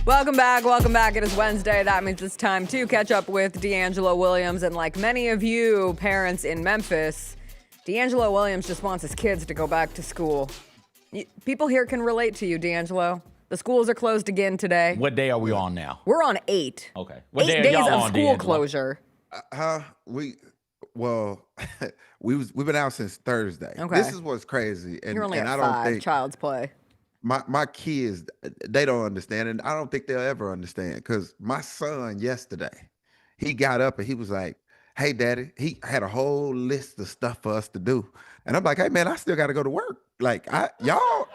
Welcome back. Welcome back. It is Wednesday. That means it's time to catch up with DeAngelo Williams. And like many of you parents in Memphis, DeAngelo Williams just wants his kids to go back to school. People here can relate to you, DeAngelo. The schools are closed again today. What day are we on now? We're on 8. Okay. What 8 day are days y'all of on, school DeAngelo? closure. We've been out since Thursday. Okay. This is what's crazy. And, You're only and at I don't 5, think child's play. my kids, they don't understand, and I don't think they'll ever understand. Because my son yesterday, he got up and he was like, "Hey, Daddy," he had a whole list of stuff for us to do, and I'm like, "Hey, man, I still got to go to work. Like, y'all,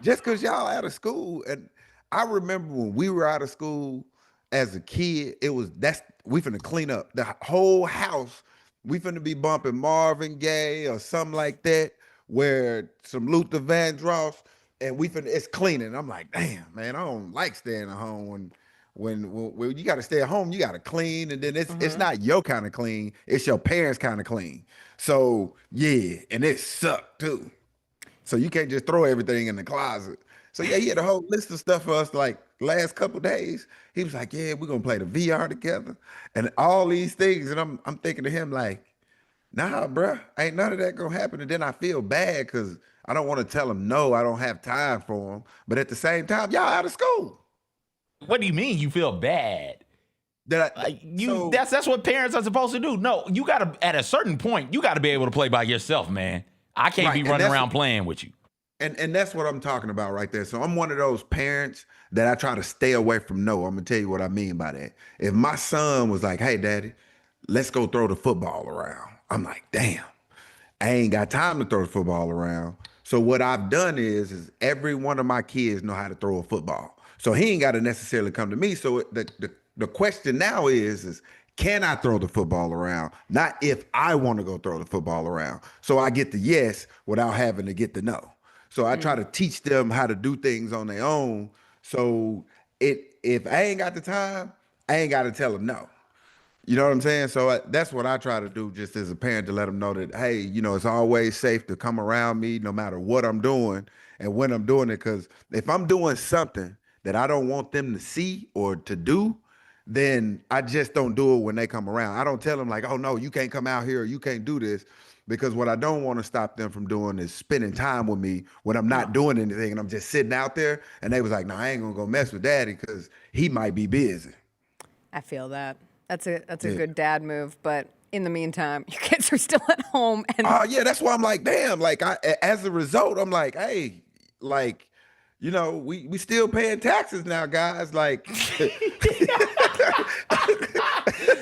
just because y'all out of school." And I remember when we were out of school as a kid, we finna clean up the whole house. We finna be bumping Marvin Gaye or something like that, where some Luther Vandross. And it's cleaning. I'm like, damn, man, I don't like staying at home when you got to stay at home, you got to clean, and then it's not your kind of clean, it's your parents' kind of clean. So yeah, and it sucked too. So you can't just throw everything in the closet. So yeah, he had a whole list of stuff for us like last couple days. He was like, yeah, we're gonna play the VR together and all these things. And I'm thinking to him like, nah, bruh, ain't none of that gonna happen. And then I feel bad because I don't want to tell him no, I don't have time for him. But at the same time, y'all out of school. What do you mean you feel bad? That's what parents are supposed to do. No, you gotta at a certain point, you gotta be able to play by yourself, man. I can't be running around playing with you. And that's what I'm talking about right there. So I'm one of those parents that I try to stay away from no. I'm gonna tell you what I mean by that. If my son was like, hey daddy, let's go throw the football around. I'm like, damn, I ain't got time to throw the football around. So what I've done is every one of my kids know how to throw a football. So he ain't got to necessarily come to me. So the question now is can I throw the football around? Not if I want to go throw the football around. So I get the yes without having to get the no. So I try to teach them how to do things on their own. So if I ain't got the time, I ain't got to tell them no. You know what I'm saying? So that's what I try to do just as a parent, to let them know that, hey, it's always safe to come around me no matter what I'm doing and when I'm doing it. Because if I'm doing something that I don't want them to see or to do, then I just don't do it when they come around. I don't tell them like, oh no, you can't come out here or you can't do this, because what I don't want to stop them from doing is spending time with me when I'm not doing anything and I'm just sitting out there. And they was like, no, I ain't gonna go mess with daddy because he might be busy. I feel that. That's a good dad move, but in the meantime, your kids are still at home. And yeah, that's why I'm like, damn. Like, as a result, I'm like, hey, like, we still paying taxes now, guys. Like,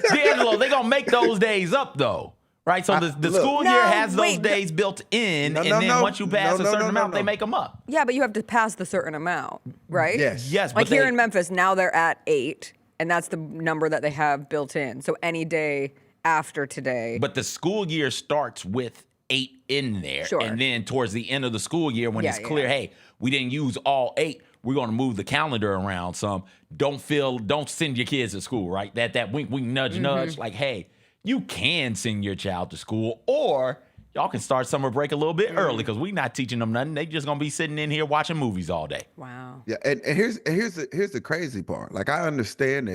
DeAngelo, they gonna make those days up though, right? So the school year has those days built in, and then once you pass a certain amount, they make them up. Yeah, but you have to pass the certain amount, right? Yes. Like here in Memphis, now they're at 8. And that's the number that they have built in. So any day after today. But the school year starts with 8 in there. Sure. And then towards the end of the school year, when it's clear, hey, we didn't use all 8, we're going to move the calendar around some. Don't send your kids to school, right? That wink, nudge, nudge. Like, hey, you can send your child to school, or y'all can start summer break a little bit early, because we're not teaching them nothing. They just gonna be sitting in here watching movies all day. Wow. Yeah, and here's the crazy part. Like, I understand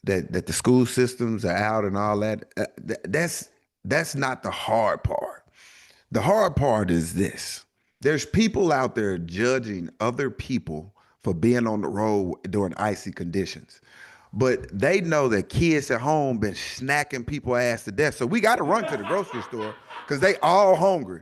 that the school systems are out and all that. That's not the hard part. The hard part is this: there's people out there judging other people for being on the road during icy conditions. But they know that kids at home been snacking people ass to death. So we got to run to the grocery store because they all hungry.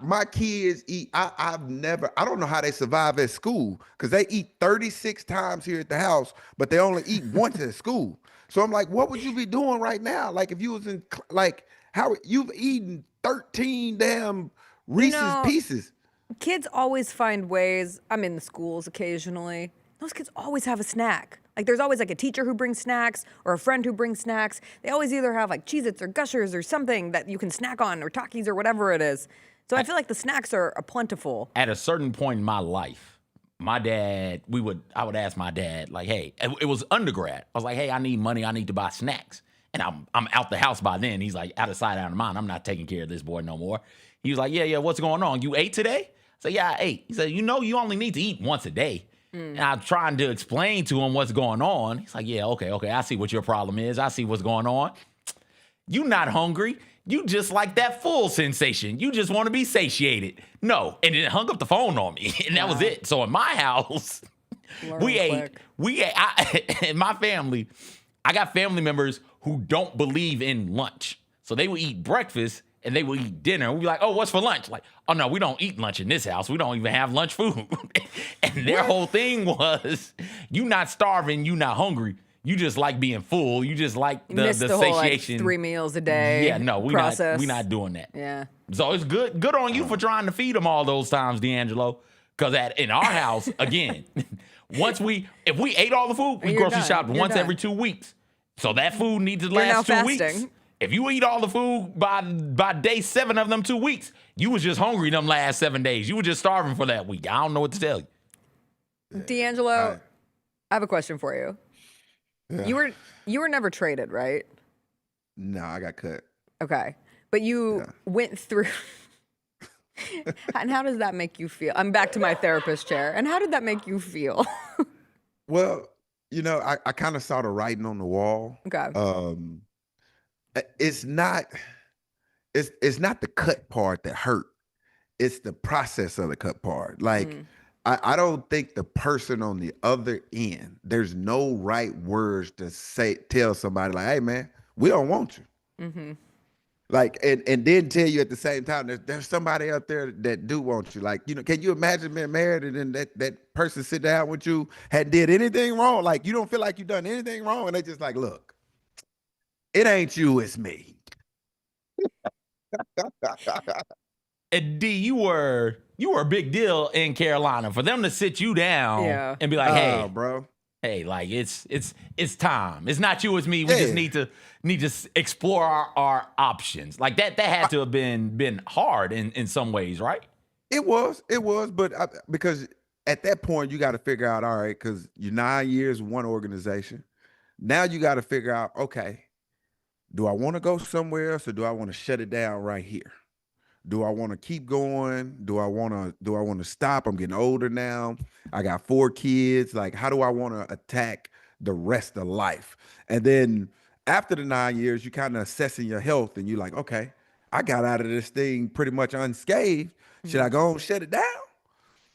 My kids eat, I don't know how they survive at school, because they eat 36 times here at the house, but they only eat once at school. So I'm like, what would you be doing right now? Like, if you was in, like, how you've eaten 13 damn Reese's Pieces. Kids always find ways. I'm in the schools occasionally. Those kids always have a snack. Like, there's always like a teacher who brings snacks or a friend who brings snacks. They always either have like Cheez-Its or Gushers or something that you can snack on, or Takis or whatever it is. So I feel like the snacks are plentiful. At a certain point in my life, my dad, I would ask my dad, like, hey, it was undergrad. I was like, hey, I need money. I need to buy snacks. And I'm out the house by then. He's like, out of sight, out of mind. I'm not taking care of this boy no more. He was like, yeah, what's going on? You ate today? I said, yeah, I ate. He said, you only need to eat once a day. And I'm trying to explain to him what's going on. He's like, yeah, okay, I see what your problem is. I see what's going on. You not hungry. You just like that full sensation. You just want to be satiated. No. And then hung up the phone on me. And that was it. So in my house, we ate. In my family, I got family members who don't believe in lunch. So they will eat breakfast and they will eat dinner. We'll be like, oh, what's for lunch? Like, oh, no, we don't eat lunch in this house. We don't even have lunch food. And their whole thing was, you not starving, you not hungry. You just like being full. You just like the satiation. Whole, like, 3 meals a day. Yeah, no, we not doing that. Yeah. So it's good on you for trying to feed them all those times, DeAngelo. Because in our house, again, if we ate all the food, we grocery shopped once every 2 weeks. So that food needs to last 2 weeks. If you eat all the food by day 7 of them 2 weeks, you was just hungry them last 7 days. You were just starving for that week. I don't know what to tell you. DeAngelo, I have a question for you. Yeah. You were never traded, right? No, I got cut. Okay. But you went through And how does that make you feel? I'm back to my therapist chair. And how did that make you feel? Well, I kind of saw the writing on the wall. Okay. It's not the cut part that hurt. It's the process of the cut part. Like, I don't think the person on the other end, there's no right words to tell somebody like, hey man, we don't want you. Mm-hmm. Like, and then tell you at the same time, there's somebody out there that do want you. Like, can you imagine being married and then that person sit down with you, hadn't did anything wrong? Like, you don't feel like you've done anything wrong. And they just like, look, it ain't you, it's me. And D, you were a big deal in Carolina. For them to sit you down and be like, hey, bro. Hey, like it's time. It's not you, it's me. We just need to explore our options. Like that had to have been hard in some ways, right? It was, but because at that point you got to figure out, all right, because you're 9 years one organization. Now you got to figure out, okay, do I want to go somewhere else or do I want to shut it down right here? Do I want to keep going? Do I want to stop? I'm getting older now. I got 4 kids. Like, how do I want to attack the rest of life? And then after the 9 years, you kind of assessing your health and you're like, okay, I got out of this thing pretty much unscathed. Should I go and shut it down?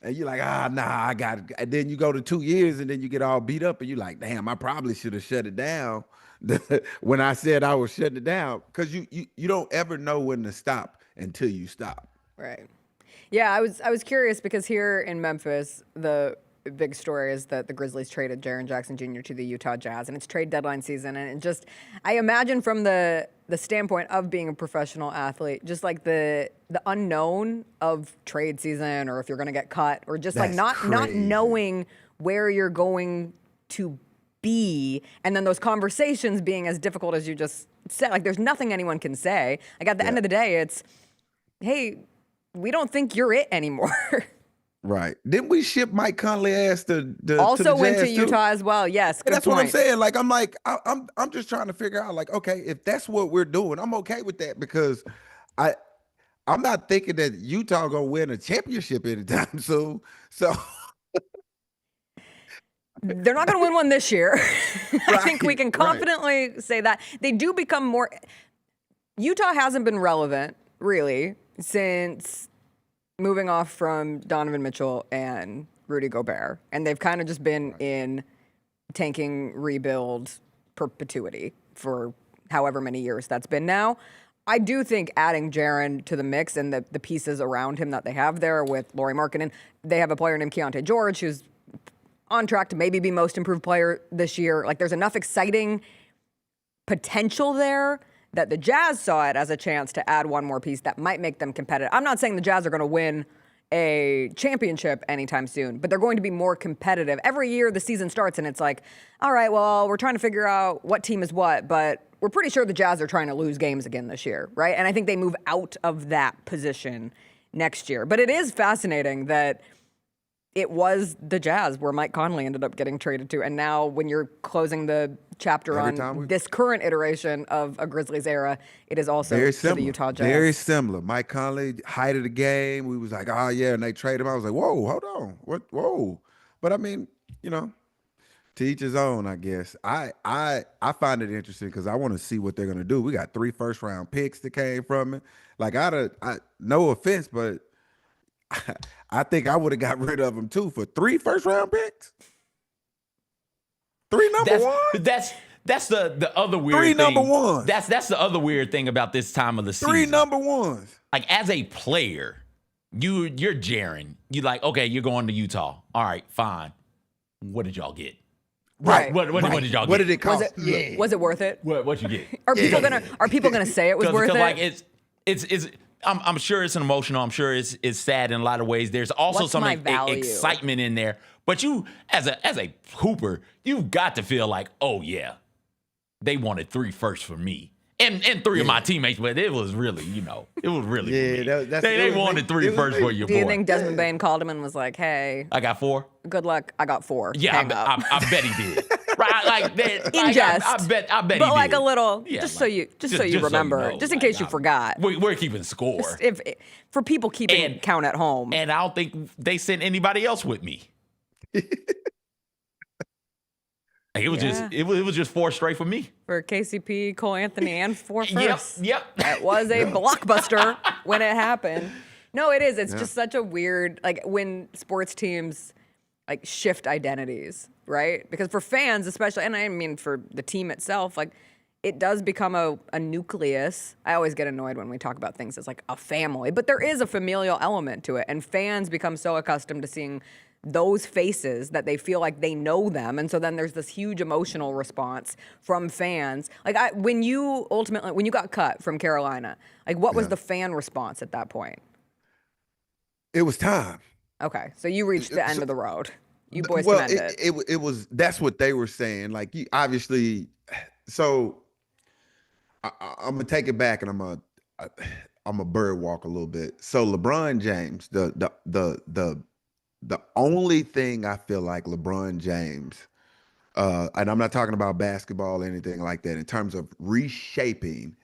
And you're like, nah, I got it. And then you go to 2 years and then you get all beat up and you're like, damn, I probably should have shut it down when I said I was shutting it down. Because you don't ever know when to stop until you stop. Right. Yeah, I was curious because here in Memphis, the big story is that the Grizzlies traded Jaren Jackson Jr. to the Utah Jazz, and it's trade deadline season. And it just, I imagine from the standpoint of being a professional athlete, just like the unknown of trade season, or if you're going to get cut, or just like not knowing where you're going to be, and then those conversations being as difficult as you just said. Like, there's nothing anyone can say. Like, at the end of the day, it's, hey, we don't think you're it anymore. Right. Didn't we ship Mike Conley ass to also the went Jazz to Utah as well. Yes, good that's point. what I'm saying. Like, I'm just trying to figure out, like, okay, if that's what we're doing, I'm okay with that, because I'm not thinking that Utah gonna win a championship anytime soon. So they're not going to win one this year. I think we can confidently say that. They do become more. Utah hasn't been relevant, really, since moving off from Donovan Mitchell and Rudy Gobert. And they've kind of just been in tanking, rebuild perpetuity for however many years that's been now. I do think adding Jaren to the mix and the pieces around him that they have there with Lauri Markkanen, they have a player named Keontae George who's on track to maybe be most improved player this year. Like, there's enough exciting potential there that the Jazz saw it as a chance to add one more piece that might make them competitive. I'm not saying the Jazz are going to win a championship anytime soon, but they're going to be more competitive. Every year the season starts and it's like, all right, well, we're trying to figure out what team is what, but we're pretty sure the Jazz are trying to lose games again this year, right? And I think they move out of that position next year. But it is fascinating that it was the Jazz where Mike Conley ended up getting traded to. And now when you're closing the chapter on this current iteration of a Grizzlies era, it is also to the Utah Jazz. Very similar. Mike Conley, height of the game. We was like, oh, yeah, and they traded him. I was like, whoa, hold on. What? Whoa. But, I mean, to each his own, I guess. I find it interesting because I want to see what they're going to do. We got 3 first-round picks that came from it. Like, no offense, but I think I would have got rid of them too for 3 first-round picks. 3 number one. That's the other weird 3 thing. number ones. That's the other weird thing about this time of the season. 3 number ones. Like, as a player, you're Jaren. You like, okay, you're going to Utah. All right, fine. What did y'all get? Right. What did y'all get? What did it cost? Was it worth it? What you get? Are people gonna say it was worth it? Like it's I'm sure it's emotional. I'm sure it's sad in a lot of ways. There's also some excitement in there. But you, as a hooper, you've got to feel like, oh yeah, they wanted 3 firsts for me. And 3 of my teammates, but it was really, it was really for me. They wanted 3 firsts for your boy. Do you think Desmond Bain called him and was like, hey, I got 4? Good luck. I got 4. Yeah, I bet he did. right? Like that. In jest. I bet. But he like did. a little, Yeah, just like, so you remember, just in case you forgot. We're keeping score. Just for people keeping count at home. And I don't think they sent anybody else with me. It was just 4 straight for me. For KCP, Cole Anthony, and 4 firsts. Yep. That was a blockbuster when it happened. No, it is. It's just such a weird, like when sports teams like shift identities, right? Because for fans especially, and I mean for the team itself, like it does become a nucleus. I always get annoyed when we talk about things as like a family, but there is a familial element to it. And fans become so accustomed to seeing those faces that they feel like they know them. And so then there's this huge emotional response from fans. Like when you got cut from Carolina, like what was the fan response at that point? It was time. Okay. So you reached the end of the road. You boys well, can end it. It was, that's what they were saying. Like you obviously, so I'm gonna take it back and I'm a bird walk a little bit. So LeBron James, the only thing I feel like LeBron James, and I'm not talking about basketball or anything like that, in terms of reshaping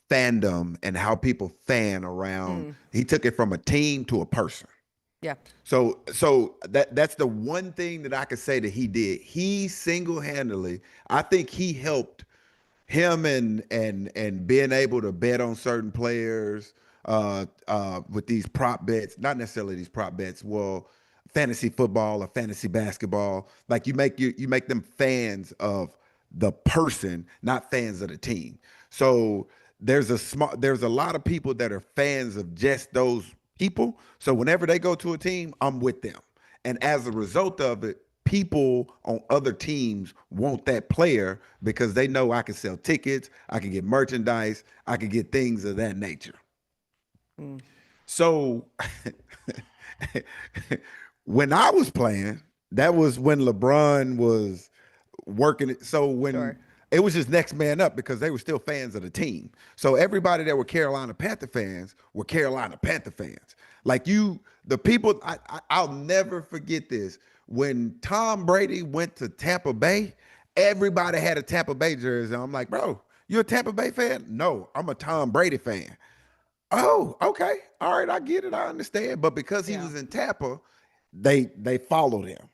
fandom and how people fan around, he took it from a team to a person. Yeah. So that's the one thing that I could say that he did. He single-handedly, I think he helped him and being able to bet on certain players with these prop bets, not necessarily these prop bets, well, fantasy football or fantasy basketball. Like you make them fans of the person, not fans of the team. So there's a lot of people that are fans of just those people. So whenever they go to a team, I'm with them. And as a result of it, people on other teams want that player because they know I can sell tickets, I can get merchandise, I can get things of that nature. So when I was playing, that was when LeBron was working it. So when it was just next man up because they were still fans of the team. So everybody that were Carolina Panther fans were Carolina Panther fans. Like the people, I'll never forget this. When Tom Brady went to Tampa Bay, everybody had a Tampa Bay jersey. I'm like, bro, you a Tampa Bay fan? No, I'm a Tom Brady fan. Oh, okay. All right, I get it. I understand. But because he was in Tampa, they followed him,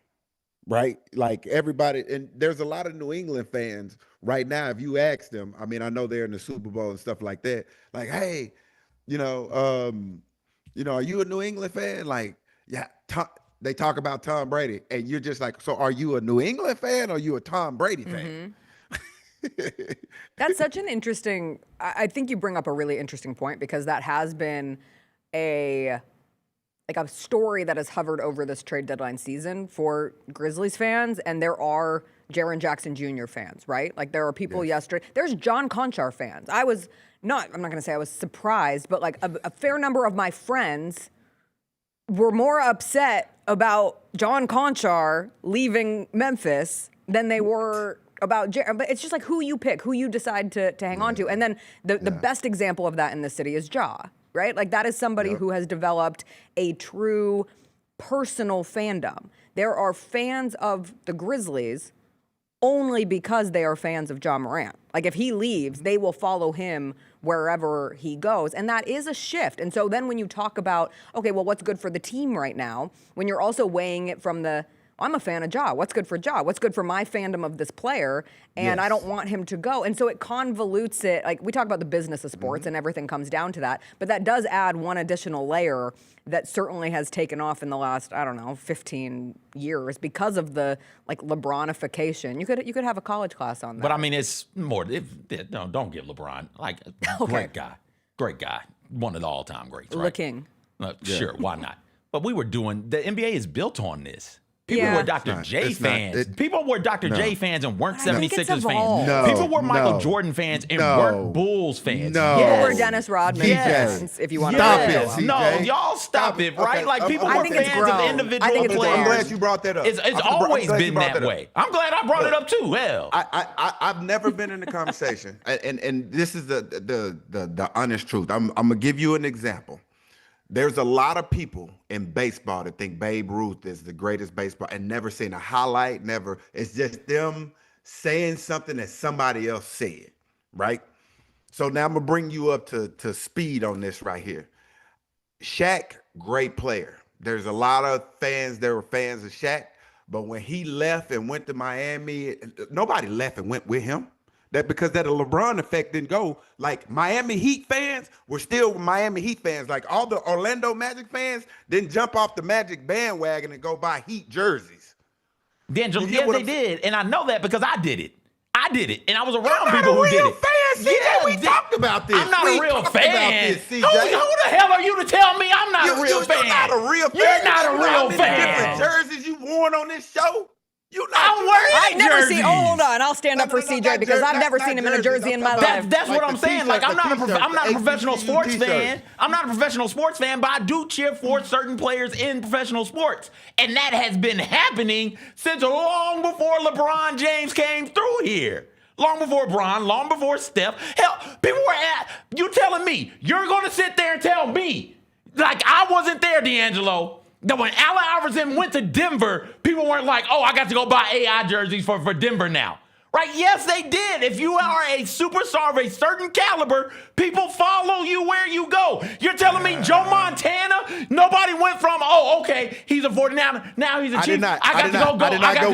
right? Like everybody, and there's a lot of New England fans right now. If you ask them, I mean, I know they're in the Super Bowl and stuff like that. Like, hey, are you a New England fan? Like, yeah, they talk about Tom Brady, and you're just like, so are you a New England fan or are you a Tom Brady fan? That's such an interesting, I think you bring up a really interesting point because that has been a story that has hovered over this trade deadline season for Grizzlies fans, and there are Jaren Jackson Jr. fans, right? Like there are people yesterday, there's John Conchar fans. I'm not going to say I was surprised, but like a fair number of my friends were more upset about John Conchar leaving Memphis than they were about Jaren. But it's just like who you pick, who you decide to hang on to. And then the best example of that in this city is Ja, right? Like that is somebody who has developed a true personal fandom. There are fans of the Grizzlies only because they are fans of Ja Morant. Like if he leaves, they will follow him wherever he goes. And that is a shift. And so then when you talk about, okay, well, what's good for the team right now, when you're also weighing it from I'm a fan of Ja. What's good for Ja? What's good for my fandom of this player? And I don't want him to go. And so it convolutes it. Like we talk about the business of sports and everything comes down to that. But that does add one additional layer that certainly has taken off in the last, 15 years because of the like LeBronification. You could have a college class on that. But I mean, it's more, no, don't give LeBron, like great guy, one of the all-time greats, right? The king. Sure, why not? But the NBA is built on this. People were Dr. J fans. People were Dr. J fans and weren't 76ers fans. No, people were Michael Jordan fans and weren't Bulls fans. No. People were Dennis Rodman fans, if you want to stop it. CJ. No, y'all stop it, right? Okay. Like people were fans of individual players. I'm glad you brought that up. It's always been that way. I'm glad I brought it up too. Hell, I've never been in the conversation, and this is the honest truth. I'm gonna give you an example. There's a lot of people in baseball that think Babe Ruth is the greatest baseball and never seen a highlight, never. It's just them saying something that somebody else said, right? So now I'm gonna bring you up to speed on this right here. Shaq, great player. There's a lot of fans that were fans of Shaq, but when he left and went to Miami, nobody left and went with him. That because that LeBron effect didn't go. Like Miami Heat fans were still Miami Heat fans. Like all the Orlando Magic fans didn't jump off the Magic bandwagon and go buy Heat jerseys. DeAngelo, yes, they did. And I know that because I did it. And I was around people who did it. CJ, we talked about this. I'm not a real fan. CJ. Who the hell are you to tell me I'm not a real fan? You're not a real fan. You're not a real fan. Different jerseys you worn on this show. I've never seen. Oh, hold on. I'll stand up for CJ because I've never seen him in a jersey in my life. That's what I'm saying. Like I'm not a professional sports fan. I'm not a professional sports fan, but I do cheer for certain players in professional sports, and that has been happening since long before LeBron James came through here. Long before Bron, long before Steph. Hell, people were you telling me you're going to sit there and tell me like I wasn't there, DeAngelo. That when Allen Iverson went to Denver, people weren't like, oh, I got to go buy AI jerseys for Denver now. Right? Yes, they did. If you are a superstar of a certain caliber, people follow you where you go. You're telling me Joe Montana, nobody went from, oh, okay, he's a 49er, now he's a Chief. I got to go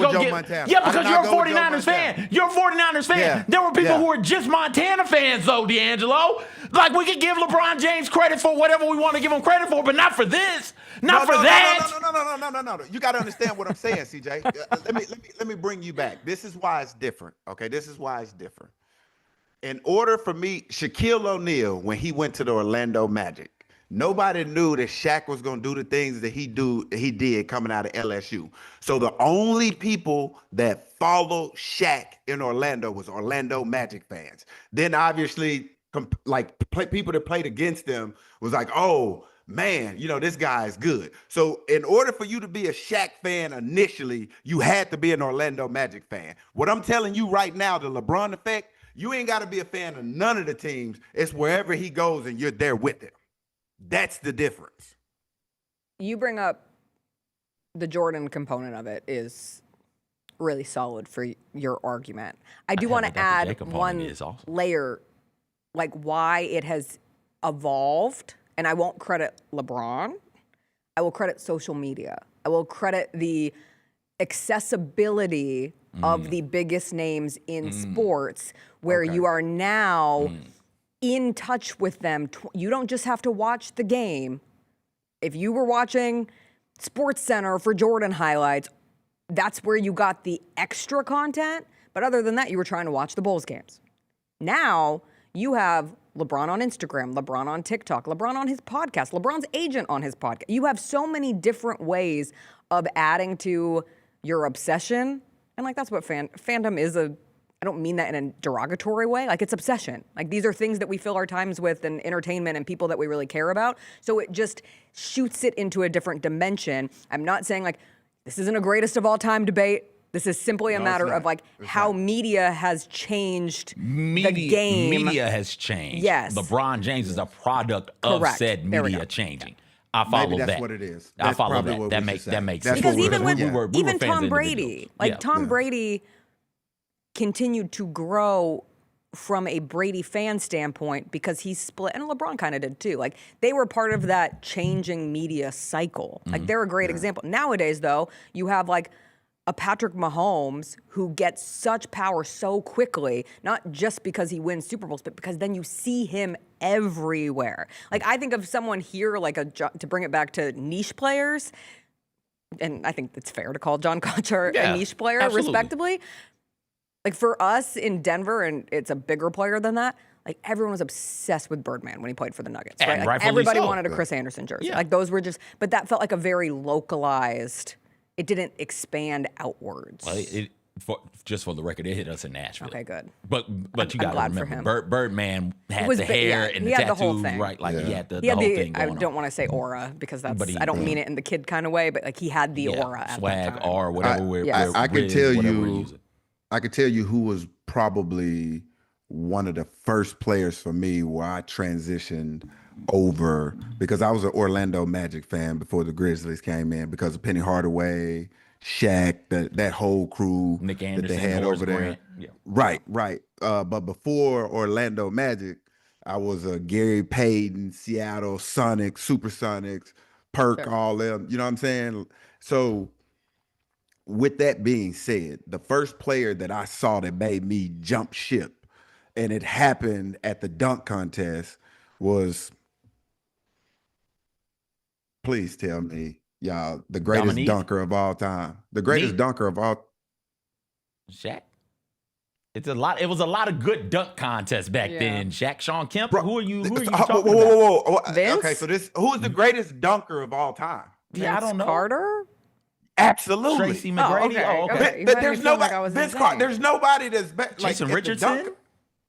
with Joe Montana. Yeah, because you're a 49ers fan. You're a 49ers fan. Yeah. There were people who were just Montana fans, though, DeAngelo. Like, we could give LeBron James credit for whatever we want to give him credit for, but not for this. Not for that. No. You got to understand what I'm saying, CJ. Let me bring you back. This is why it's different. Okay, this is why it's different. In order for me, Shaquille O'Neal, when he went to the Orlando Magic, nobody knew that Shaq was going to do the things that he did coming out of LSU. So the only people that followed Shaq in Orlando was Orlando Magic fans. Then obviously, people that played against them was like, oh, man, this guy is good. So in order for you to be a Shaq fan initially, you had to be an Orlando Magic fan. What I'm telling you right now, the LeBron effect, you ain't got to be a fan of none of the teams. It's wherever he goes and you're there with him. That's the difference. You bring up the Jordan component of it is really solid for your argument. I do want to add one layer, like why it has evolved. And I won't credit LeBron. I will credit social media. I will credit the accessibility of the biggest names in sports, where you are now in touch with them. You don't just have to watch the game. If you were watching SportsCenter for Jordan highlights, that's where you got the extra content. But other than that, you were trying to watch the Bulls games. Now you have LeBron on Instagram, LeBron on TikTok, LeBron on his podcast, LeBron's agent on his podcast. You have so many different ways of adding to your obsession. And like, that's what fandom is. I don't mean that in a derogatory way. Like, it's obsession. Like, these are things that we fill our times with and entertainment and people that we really care about. So it just shoots it into a different dimension. I'm not saying like, this isn't a greatest of all time debate. This is simply a matter of like how media has changed the game. Media has changed. Yes. LeBron James is a product of said media changing. I follow Maybe that. That's what it is. I follow that. That makes sense. Because even Tom Brady, Tom Brady continued to grow from a Brady fan standpoint because he split, and LeBron kind of did too. Like, they were part of that changing media cycle. Like, they're a great example. Nowadays, though, you have like a Patrick Mahomes who gets such power so quickly, not just because he wins Super Bowls, but because then you see him everywhere. Like, I think of someone here, like to bring it back to niche players, and I think it's fair to call John Kocher a niche player, respectively. Like, for us in Denver, and it's a bigger player than that, like, everyone was obsessed with Birdman when he played for the Nuggets, right? Like, everybody wanted a Chris Anderson jersey. Like, those were just, but that felt like a very localized. It didn't expand outwards. Well, just for the record, it hit us in Nashville. Okay, good. But you got to remember, Birdman had the hair and the tattoos, right? Like he had the whole thing going on. I don't want to say aura because I don't mean it in the kid kind of way, but like he had the aura at swag, that time. or whatever. I can tell you. I could tell you who was probably one of the first players for me where I transitioned over, because I was an Orlando Magic fan before the Grizzlies came in, because of Penny Hardaway, Shaq, that whole crew Nick that Anderson, they had Horace over there. Grant. Yeah. Right. But before Orlando Magic, I was a Gary Payton, Seattle Sonics, Supersonics, Perk, all them. You know what I'm saying? So with that being said, the first player that I saw that made me jump ship, and it happened at the dunk contest, was, please tell me, y'all, the greatest Dominique? dunker of all time. The greatest Me? dunker of all. Shaq. It was a lot of good dunk contests back then. Shaq, Sean Kemp. Who are you talking about? Whoa. Vince? Okay, so who is the greatest dunker of all time? Yeah, I don't know. Carter? Absolutely. Tracy McGrady. okay. There's nobody. Vince Carter. There's nobody that's better. Jason Richardson.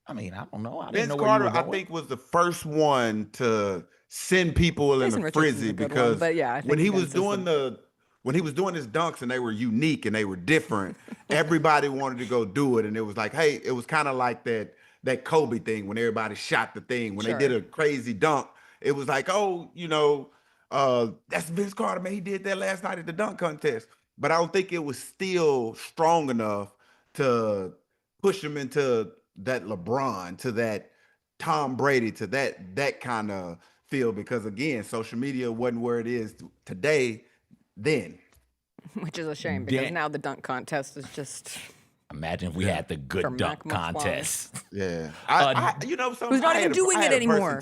I mean, I don't know. I didn't Vince know Carter, where you were I going. think, was the first one to send people Jason in a Richardson's frenzy a good because one, but yeah, I think when he Vince was is doing when he was doing his dunks and they were unique and they were different, everybody wanted to go do it. And it was like, hey, it was kind of like that Kobe thing when everybody shot the thing. When they did a crazy dunk, it was like, oh, that's Vince Carter, man. He did that last night at the dunk contest. But I don't think it was still strong enough to push him into that LeBron, to that Tom Brady, to that kind of field. Because again, social media wasn't where it is today then. Which is a shame because now the dunk contest is just. Imagine if we had the good dunk contest. Yeah. Who's not even doing it anymore?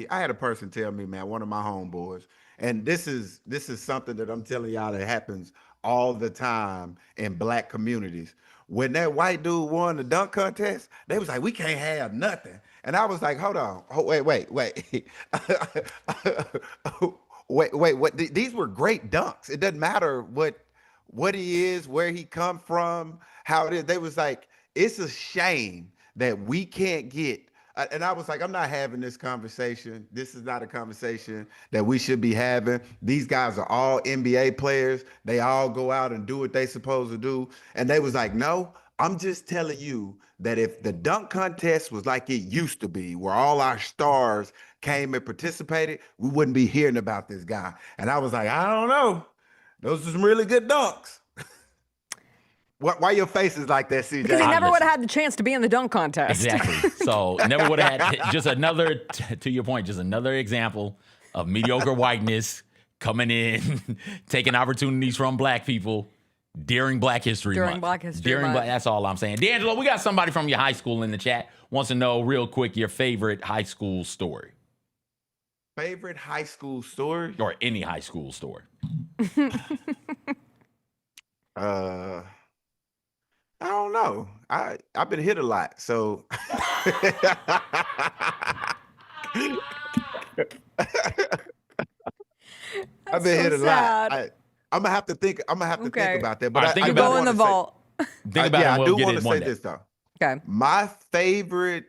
I had a person tell me, man, one of my homeboys, and this is something that I'm telling y'all that happens all the time in black communities. When that white dude won the dunk contest, they was like, we can't have nothing. And I was like, hold on. Wait. Wait, what? These were great dunks. It doesn't matter what he is, where he come from, how it is. They was like, it's a shame that we can't get. And I was like, I'm not having this conversation. This is not a conversation that we should be having. These guys are all NBA players. They all go out and do what they supposed to do. And they was like, no, I'm just telling you that if the dunk contest was like it used to be, where all our stars came and participated, we wouldn't be hearing about this guy. And I was like, I don't know. Those are some really good dunks. Why your face is like that, CJ? Because he never would have had the chance to be in the dunk contest. Exactly. So never would have had just another, to your point, just another example of mediocre whiteness coming in, taking opportunities from black people during Black History Month. That's all I'm saying. DeAngelo, we got somebody from your high school in the chat. Wants to know real quick your favorite high school story. Favorite high school story? Or any high school story. I don't know. I've been hit a lot, so I've been hit a lot. I'm gonna have to think. I'm gonna have to think about that. But you go in the vault. Think about it. I do want to say this though. Okay. My favorite,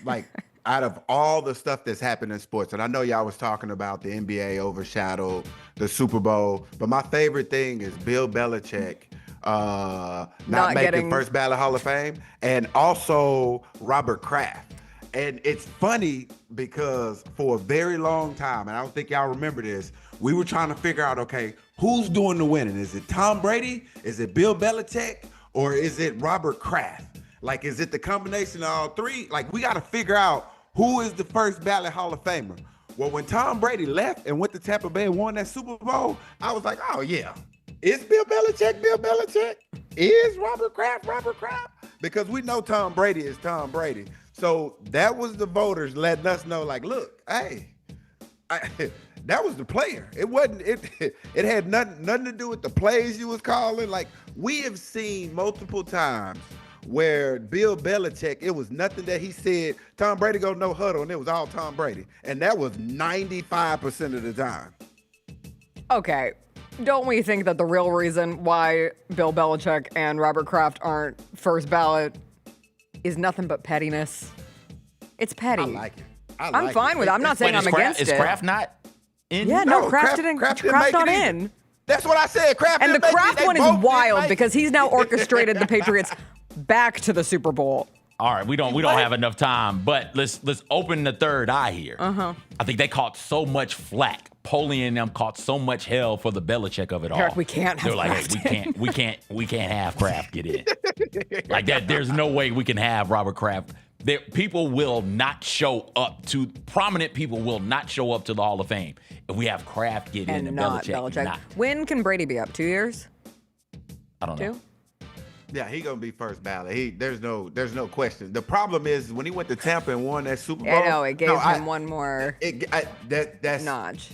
like out of all the stuff that's happened in sports, and I know y'all was talking about the NBA overshadowed the Super Bowl, but my favorite thing is Bill Belichick not making first ballot Hall of Fame, and also Robert Kraft. And it's funny because for a very long time, and I don't think y'all remember this, we were trying to figure out, okay, who's doing the winning? Is it Tom Brady? Is it Bill Belichick? Or is it Robert Kraft? Like, is it the combination of all three? Like, we got to figure out who is the first ballot Hall of Famer. Well, when Tom Brady left and went to Tampa Bay and won that Super Bowl, I was like, oh, yeah. Is Bill Belichick Bill Belichick? Is Robert Kraft Robert Kraft? Because we know Tom Brady is Tom Brady. So that was the voters letting us know, like, look, hey, that was the player. It wasn't, it had nothing to do with the plays you was calling. Like, we have seen multiple times where Bill Belichick, it was nothing that he said, Tom Brady go no huddle, and it was all Tom Brady. And that was 95% of the time. Okay. Don't we think that the real reason why Bill Belichick and Robert Kraft aren't first ballot is nothing but pettiness? It's petty. I like it. I'm fine with it. I'm not saying I'm against it. Is Kraft not in? Yeah, no, Kraft not in. That's what I said. Kraft and the didn't Kraft make it. one They is both wild didn't because he's now orchestrated the Patriots back to the Super Bowl. All right, we don't have enough time, but let's open the third eye here. I think they caught so much flack Paulie and them caught so much hell for the Belichick of it all. Eric, we can't have They're like, hey, we can't have Kraft get in. Like that, there's no way we can have Robert Kraft. People will not show up to prominent people will not show up to the Hall of Fame if we have Kraft get in and Belichick not. When can Brady be up? 2 years? I don't know. 2? Yeah, he gonna be first ballot. There's no question. The problem is when he went to Tampa and won that Super Bowl. I know it gave him one more that's notch.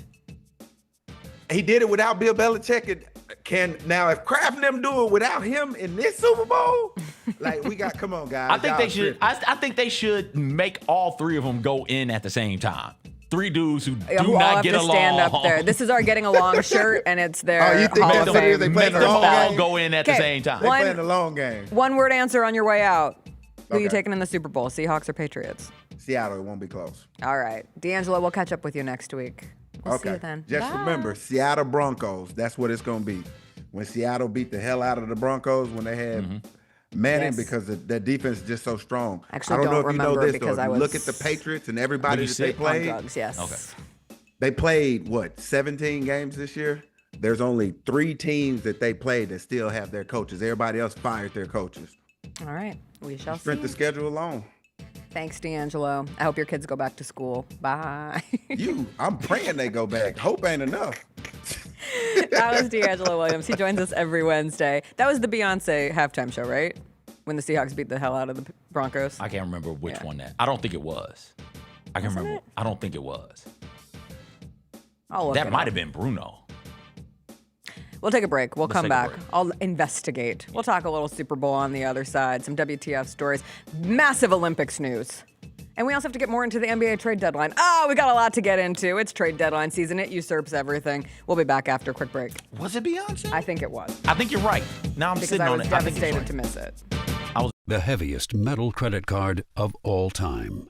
He did it without Bill Belichick. If Kraft and them do it without him in this Super Bowl, like come on, guys. I think they should. I think they should make all three of them go in at the same time. 3 dudes who do all not have get to along. Stand up there. This is our getting along shirt, and it's their. You think Hall of Fame. they play the long all game? go in at the same time. They playing the long game. One word answer on your way out. Who Okay. you taking in the Super Bowl? Seahawks or Patriots? Seattle, it won't be close. All right, DeAngelo, we'll catch up with you next week. We'll see you then. Just Bye. remember, Seattle Broncos. That's what it's gonna be. When Seattle beat the hell out of the Broncos when they had Manning, because their defense is just so strong. Actually, I don't know if you know this because though. I If was you look at the Patriots and everybody that they on played. drugs, yes. Okay. They played 17 games this year. There's only 3 teams that they played that still have their coaches. Everybody else fired their coaches. All right, we shall see. Strength the schedule alone. Thanks, DeAngelo. I hope your kids go back to school. Bye. I'm praying they go back. Hope ain't enough. That was DeAngelo Williams. He joins us every Wednesday. That was the Beyonce halftime show, right? When the Seahawks beat the hell out of the Broncos. I can't remember which one that. I don't think it was. I can remember. I don't think it was. That might have been Bruno. We'll take a break. We'll come take a back. break. I'll investigate. We'll talk a little Super Bowl on the other side, some WTF stories, massive Olympics news. And we also have to get more into the NBA trade deadline. We got a lot to get into. It's trade deadline season. It usurps everything. We'll be back after a quick break. Was it Beyonce? I think it was. I think you're right. Now I'm sitting on it. Because I was devastated to miss it. The heaviest metal credit card of all time.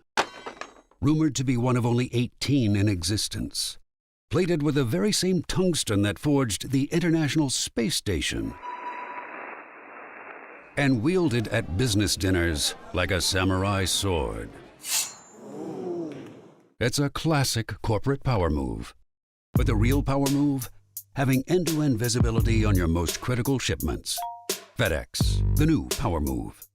Rumored to be one of only 18 in existence. Plated with the very same tungsten that forged the International Space Station. And wielded at business dinners like a samurai sword. It's a classic corporate power move. But the real power move? Having end-to-end visibility on your most critical shipments. FedEx, the new power move.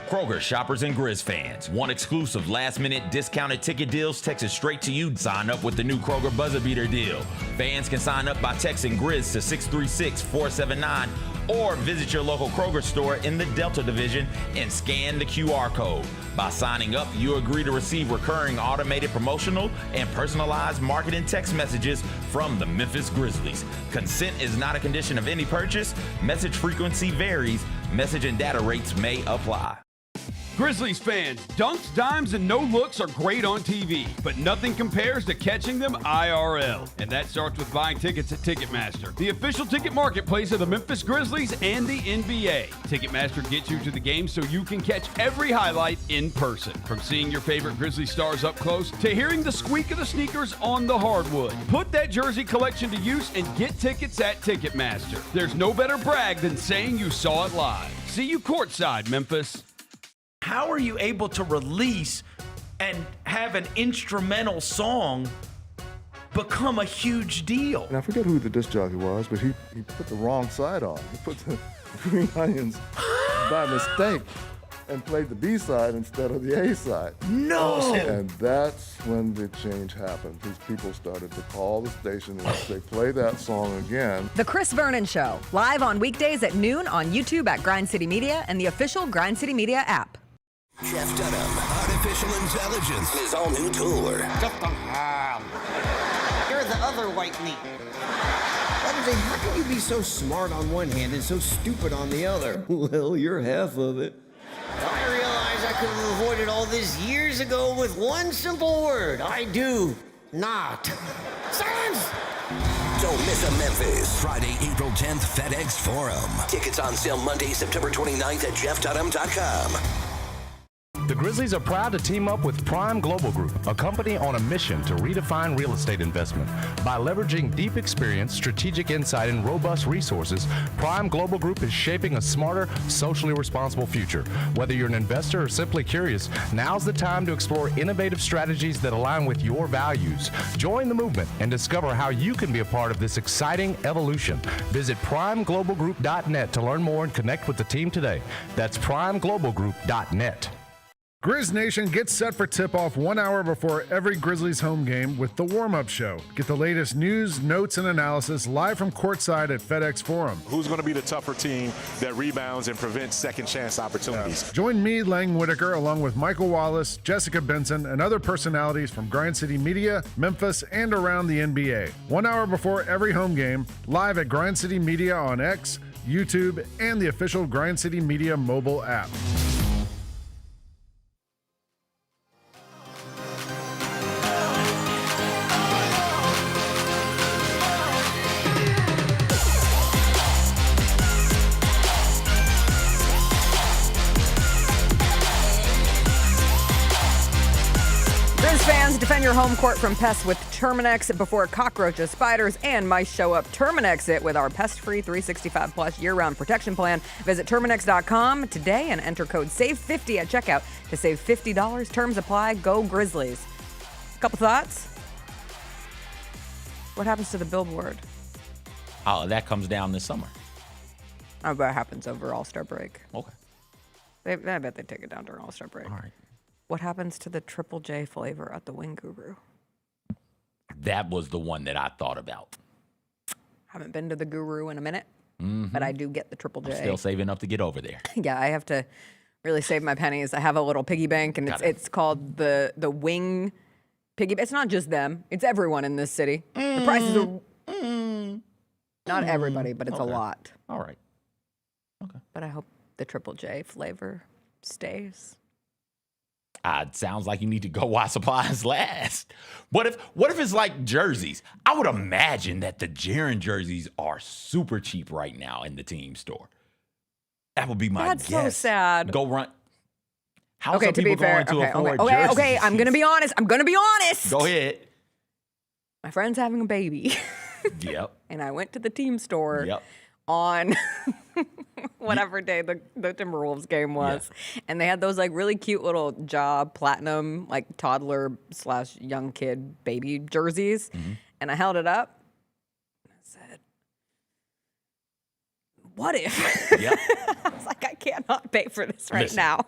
Kroger shoppers and Grizz fans. Want exclusive last-minute discounted ticket deals texted straight to you? Sign up with the new Kroger Buzzer Beater deal. Fans can sign up by texting Grizz to 636-479 or visit your local Kroger store in the Delta Division and scan the QR code. By signing up, you agree to receive recurring automated promotional and personalized marketing text messages from the Memphis Grizzlies. Consent is not a condition of any purchase. Message frequency varies. Message and data rates may apply. Grizzlies fans, dunks, dimes, and no-looks are great on TV, but nothing compares to catching them IRL. And that starts with buying tickets at Ticketmaster, the official ticket marketplace of the Memphis Grizzlies and the NBA. Ticketmaster gets you to the game so you can catch every highlight in person. From seeing your favorite Grizzly stars up close to hearing the squeak of the sneakers on the hardwood. Put that jersey collection to use and get tickets at Ticketmaster. There's no better brag than saying you saw it live. See you courtside, Memphis. How are you able to release and have an instrumental song become a huge deal? And I forget who the disc jockey was, but he put the wrong side on. He put the Green Onions by mistake and played the B side instead of the A side. No! And that's when the change happened. These people started to call the station and say, play that song again. The Chris Vernon Show, live on weekdays at noon on YouTube at Grind City Media and the official Grind City Media app. Jeff Dunham, Artificial Intelligence, his all-new tour. You're the other white meat. How can you be so smart on one hand and so stupid on the other? Well, you're half of it. I realize I could have avoided all this years ago with one simple word. I do not. Silence! Don't miss a Memphis. Friday, April 10th, FedEx Forum. Tickets on sale Monday, September 29th at JeffDunham.com. The Grizzlies are proud to team up with Prime Global Group, a company on a mission to redefine real estate investment. By leveraging deep experience, strategic insight, and robust resources, Prime Global Group is shaping a smarter, socially responsible future. Whether you're an investor or simply curious, now's the time to explore innovative strategies that align with your values. Join the movement and discover how you can be a part of this exciting evolution. Visit primeglobalgroup.net to learn more and connect with the team today. That's primeglobalgroup.net. Grizz Nation gets set for tip-off 1 hour before every Grizzlies home game with the warm-up show. Get the latest news, notes, and analysis live from courtside at FedEx Forum. Who's going to be the tougher team that rebounds and prevents second chance opportunities? Join me, Lang Whitaker, along with Michael Wallace, Jessica Benson, and other personalities from Grind City Media, Memphis, and around the NBA. 1 hour before every home game, live at Grind City Media on X, YouTube, and the official Grind City Media mobile app. Fans, defend your home court from pests with Terminex before cockroaches, spiders, and mice show up. Terminex it with our pest-free 365 plus year-round protection plan. Visit Terminex.com today and enter code SAVE50 at checkout to save $50. Terms apply. Go Grizzlies. Couple thoughts? What happens to the billboard? Oh, that comes down this summer. I bet it happens over All-Star break. Okay. I bet they take it down during All-Star break. All right. What happens to the Triple J flavor at the Wing Guru? That was the one that I thought about. Haven't been to the Guru in a minute, but I do get the Triple J. I'm still saving up to get over there. Yeah, I have to really save my pennies. I have a little piggy bank, and it's called the Wing Piggy Bank. It's not just them. It's everyone in this city. The prices are not everybody, but it's a lot. All right. Okay. But I hope the Triple J flavor stays. It sounds like you need to go while supplies last. What if it's like jerseys? I would imagine that the Jaren jerseys are super cheap right now in the team store. That would be my guess. That's so sad. Go run. How Okay, are to be people fair, going to afford okay, jerseys? I'm gonna be honest. Go ahead. My friend's having a baby. Yep. And I went to the team store Yep. on whatever day the Timberwolves game was. Yeah. And they had those like really cute little Ja Platinum, like toddler / young kid baby jerseys. Mm-hmm. And I held it up. And I said, what if? Yep. I was like, I cannot pay for this right now.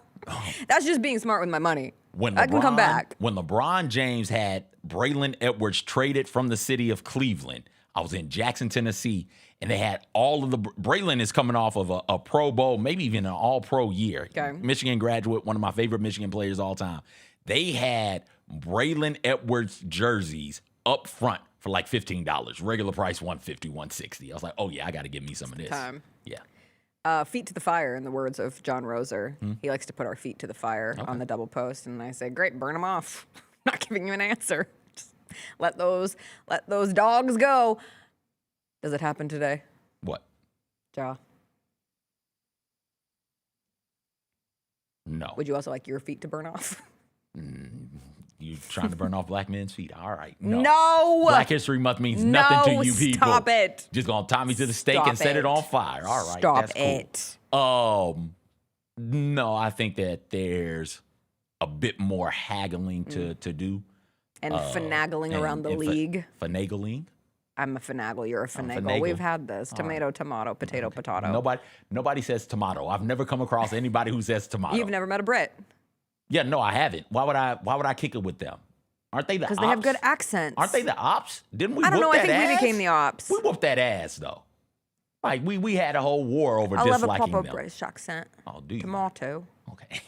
That's just being smart with my money. I can come back. When LeBron James had Braylon Edwards traded from the city of Cleveland, I was in Jackson, Tennessee, and they had all of the Braylon is coming off of a Pro Bowl, maybe even an All-Pro year. Okay. Michigan graduate, one of my favorite Michigan players of all time. They had Braylon Edwards jerseys up front for like $15. Regular price $150, $160. I was like, oh yeah, I got to get me some of this. Time. Yeah. Feet to the fire, in the words of John Roser. He likes to put our feet to the fire on the double post, and I say, great, burn them off. Not giving you an answer. Just let those dogs go. Does it happen today? What? Ja. No. Would you also like your feet to burn off? You trying to burn off black men's feet? All right. No. Black History Month means nothing to you people. Stop it. Just gonna tie me to the stake and set it on fire. All right. Stop that's it. Cool. No, I think that there's a bit more haggling to do. And finagling around the league. Finagling. I'm a finagle. You're a finagle. We've had this. Tomato, tomato, potato, potato. Nobody says tomato. I've never come across anybody who says tomato. You've never met a Brit. Yeah, no, I haven't. Why would I kick it with them? Aren't they the ops? Because they have good accents. Aren't they the ops? Didn't we? I don't know. I think ass? we became the ops. We whooped that ass though. Like we had a whole war over I love a disliking proper them. British accent. Oh, do you? Tomato. Okay.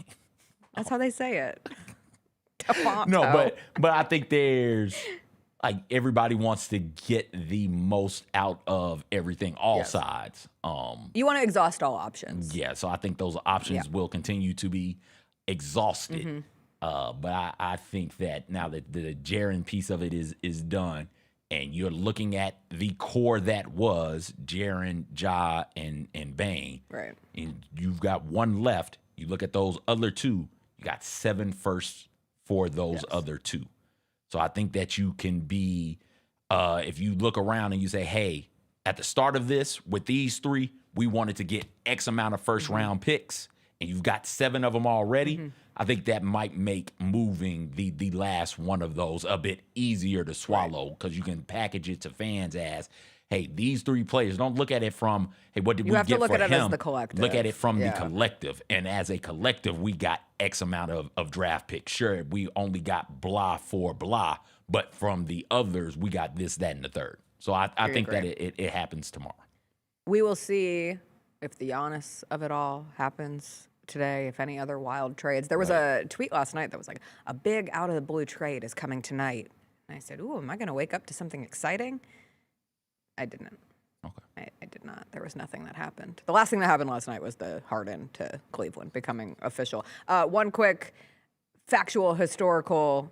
That's how they say it. Tomato. No, but I think there's like everybody wants to get the most out of everything, all sides. You want to exhaust all options. Yeah, so I think those options will continue to be exhausted. Mm-hmm. But I think that now that the Jaren piece of it is done, and you're looking at the core that was Jaren, Ja, and Bane, right? And you've got one left. You look at those other two. You got 7 firsts for those other 2. So I think that you can be, if you look around and you say, hey, at the start of this, with these 3, we wanted to get X amount of first round picks, and you've got 7 of them already. I think that might make moving the last one of those a bit easier to swallow, because you can package it to fans as, hey, these 3 players. Don't look at it from, hey, what did we get for him? You have to look at it as the collective. Look at it from the collective. And as a collective, we got X amount of draft picks. Sure, we only got blah for blah, but from the others, we got this, that, and the third. So I think that it happens tomorrow. We will see if the Giannis of it all happens today, if any other wild trades. There was a tweet last night that was like, a big out-of-the-blue trade is coming tonight. And I said, ooh, am I going to wake up to something exciting? I didn't. Okay. I did not. There was nothing that happened. The last thing that happened last night was the Harden to Cleveland becoming official. One quick factual, historical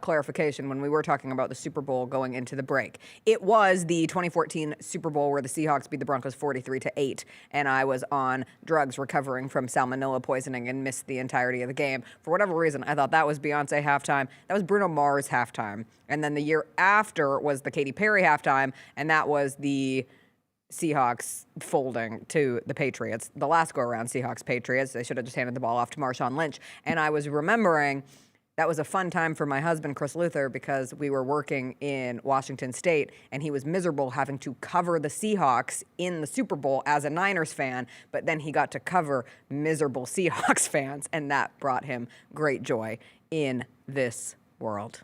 clarification when we were talking about the Super Bowl going into the break. It was the 2014 Super Bowl where the Seahawks beat the Broncos 43-8, and I was on drugs recovering from salmonella poisoning and missed the entirety of the game. For whatever reason, I thought that was Beyonce halftime. That was Bruno Mars halftime. And then the year after was the Katy Perry halftime, and that was the Seahawks folding to the Patriots. The last go-around, Seahawks-Patriots, they should have just handed the ball off to Marshawn Lynch. And I was remembering that was a fun time for my husband, Chris Luther, because we were working in Washington State, and he was miserable having to cover the Seahawks in the Super Bowl as a Niners fan, but then he got to cover miserable Seahawks fans, and that brought him great joy in this world.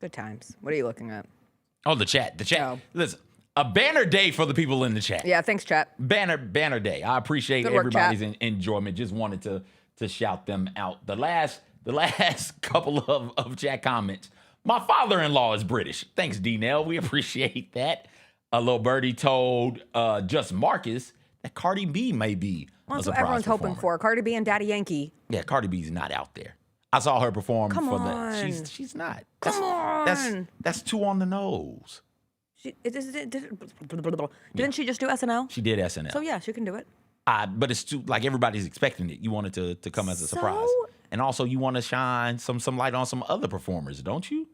Good times. What are you looking at? Oh, the chat. Oh. Listen, a banner day for the people in the chat. Yeah, thanks, chat. Banner day. I appreciate everybody's enjoyment. Just wanted to shout them out. The last couple of chat comments. My father-in-law is British. Thanks, D-Nell. We appreciate that. A little birdie told Just Marcus that Cardi B may be That's what everyone's hoping for. Cardi B and Daddy Yankee. Yeah, Cardi B's not out there. I saw her perform for the. She's not. Come on. That's too on the nose. Didn't she just do SNL? She did SNL. So yeah, she can do it. But it's too, like, everybody's expecting it. You want it to come as a surprise. And also you want to shine some light on some other performers, don't you?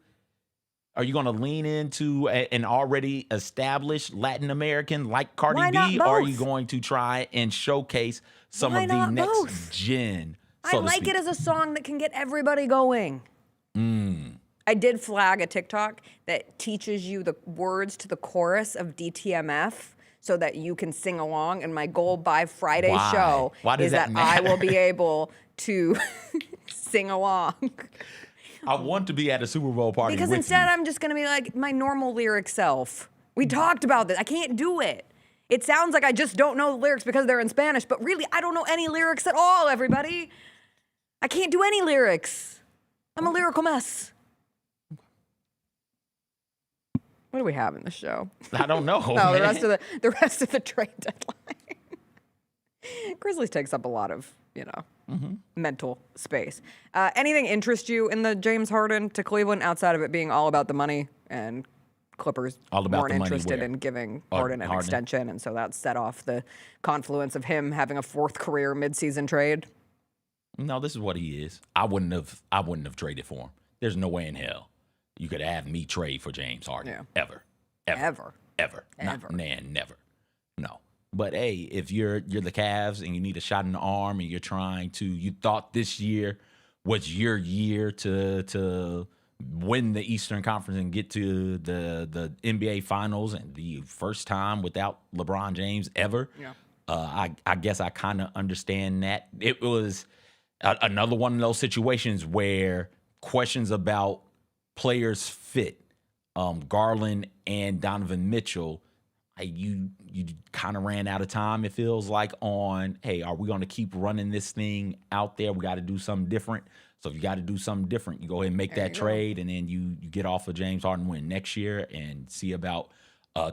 Are you going to lean into an already established Latin American like Cardi B? Or are you going to try and showcase some of the next gen? I like it as a song that can get everybody going. I did flag a TikTok that teaches you the words to the chorus of DTMF so that you can sing along. And my goal by Friday's show is that I will be able to sing along. I want to be at a Super Bowl party because with instead you. I'm just going to be like my normal lyric self. We talked about this. I can't do it. It sounds like I just don't know the lyrics because they're in Spanish, but really I don't know any lyrics at all, everybody. I can't do any lyrics. I'm a lyrical mess. What do we have in the show? I don't know. No, the rest of the trade deadline. Grizzlies takes up a lot of, mental space. Anything interest you in the James Harden to Cleveland outside of it being all about the money and Clippers weren't interested in giving Harden an extension, and so that set off the confluence of him having a 4th career midseason trade? No, this is what he is. I wouldn't have traded for him. There's no way in hell you could have me trade for James Harden. Yeah. Ever. Never. No. But hey, if you're the Cavs and you need a shot in the arm and you thought this year was your year to win the Eastern Conference and get to the NBA Finals, and the first time without LeBron James ever. Yeah. I guess I kind of understand that. It was another one of those situations where questions about players fit, Garland and Donovan Mitchell, you kind of ran out of time, it feels like, on, hey, are we going to keep running this thing out there? We got to do something different. So if you got to do something different, you go ahead and make that trade, and then you get off of James Harden, win next year, and see about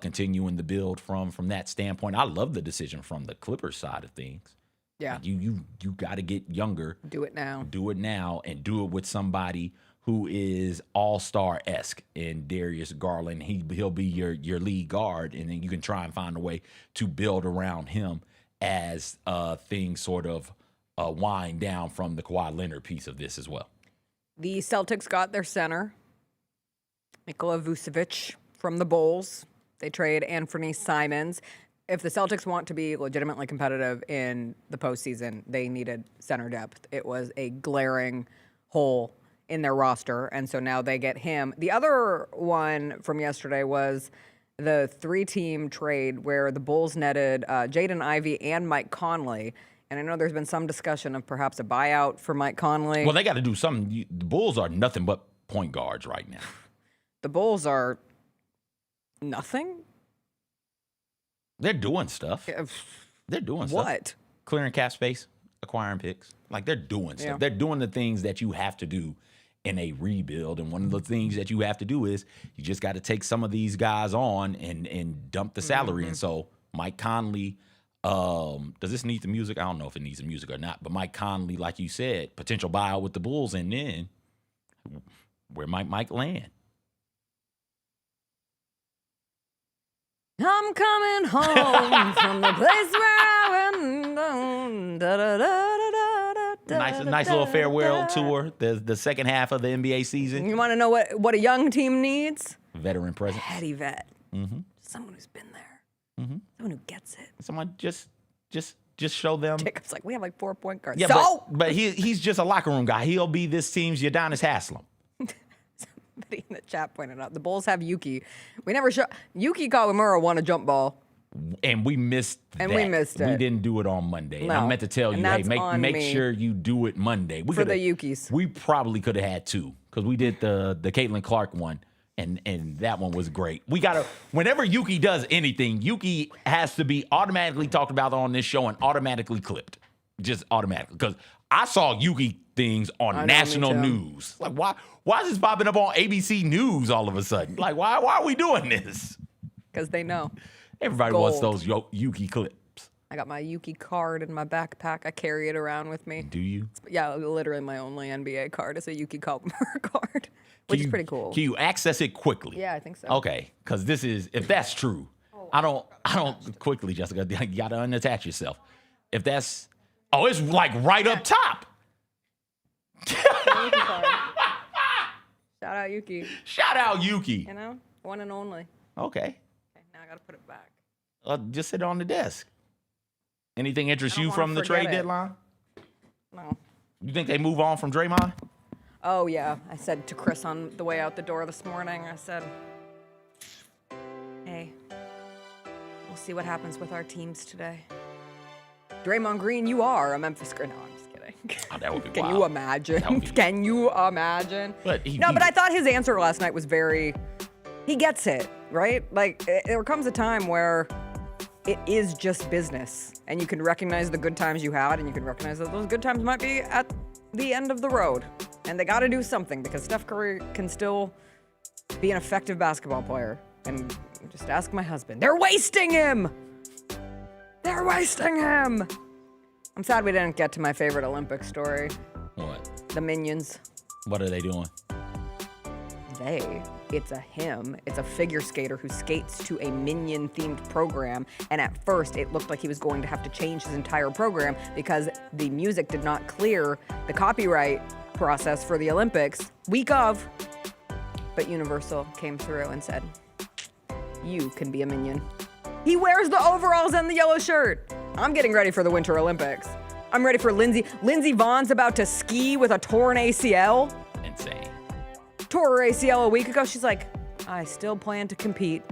continuing the build from that standpoint. I love the decision from the Clippers side of things. Yeah. Like you got to get younger. Do it now, and do it with somebody who is all-star-esque in Darius Garland. He'll be your lead guard, and then you can try and find a way to build around him as things sort of wind down from the Kawhi Leonard piece of this as well. The Celtics got their center, Nikola Vucevic, from the Bulls. They trade Anthony Simons. If the Celtics want to be legitimately competitive in the postseason, they needed center depth. It was a glaring hole in their roster, and so now they get him. The other one from yesterday was the 3-team trade where the Bulls netted Jaden Ivey and Mike Conley. And I know there's been some discussion of perhaps a buyout for Mike Conley. Well, they got to do something. The Bulls are nothing but point guards right now. The Bulls are nothing? They're doing stuff. They're doing stuff. What? Clearing cap space, acquiring picks. Like, they're doing stuff. Yeah. They're doing the things that you have to do in a rebuild. And one of the things that you have to do is you just got to take some of these guys on and dump the salary. And so Mike Conley, does this need the music? I don't know if it needs the music or not. But Mike Conley, like you said, potential buyout with the Bulls. And then where might Mike land? I'm coming home from the place where I went down. Nice little farewell tour. The second half of the NBA season. You want to know what a young team needs? Veteran presence. Heady vet. Mm-hmm. Someone who's been there. Mm-hmm. Someone who gets it. Someone just show them. Jacob's like, we have like 4 point guards. Yeah, so? but he's just a locker room guy. He'll be this team's Udonis Haslem. Somebody in the chat pointed out the Bulls have Yuki. We never show Yuki Kawamura won a jump ball. And we missed that. We missed it. We didn't do it on Monday. And No. I meant to tell you, And hey, that's make me. sure you do it Monday. For the Yukis. We probably could have had 2 because we did the Caitlin Clark one. And that one was great. Whenever Yuki does anything, Yuki has to be automatically talked about on this show and automatically clipped. Just automatically. Because I saw Yuki things on national news. Like, why is this popping up on ABC News all of a sudden? Like, why are we doing this? Because they know. Everybody wants those Yuki clips. I got my Yuki card in my backpack. I carry it around with me. Do you? Yeah, literally my only NBA card is a Yuki Kawamura card, which is pretty cool. Can you access it quickly? Yeah, I think so. Okay, because if that's true, I don't quickly, Jessica. You got to unattach yourself. If that's, it's like right up top. Shout out Yuki. Shout out Yuki. You know, one and only. Okay. Now I gotta put it back. Just sit it on the desk. Anything interest I don't you from the wanna forget trade it. deadline? No. You think they move on from Draymond? Oh yeah, I said to Chris on the way out the door this morning. I said, "Hey, we'll see what happens with our teams today." Draymond Green, you are a Memphis Grizzly. No, I'm just kidding. Oh, that would be Can wild. you imagine? Can you imagine? But but I thought his answer last night was he gets it, right? Like, there comes a time where it is just business, and you can recognize the good times you had, and you can recognize that those good times might be at the end of the road, and they got to do something because Steph Curry can still be an effective basketball player. And just ask my husband. They're wasting him! They're wasting him! I'm sad we didn't get to my favorite Olympic story. What? The Minions. What are they doing? It's a him. It's a figure skater who skates to a Minion-themed program. And at first, it looked like he was going to have to change his entire program because the music did not clear the copyright process for the Olympics week of. But Universal came through and said, you can be a Minion. He wears the overalls and the yellow shirt. I'm getting ready for the Winter Olympics. I'm ready for Lindsey. Lindsey Vohn's about to ski with a torn ACL. Insane. Tore her ACL a week ago. She's like, I still plan to compete.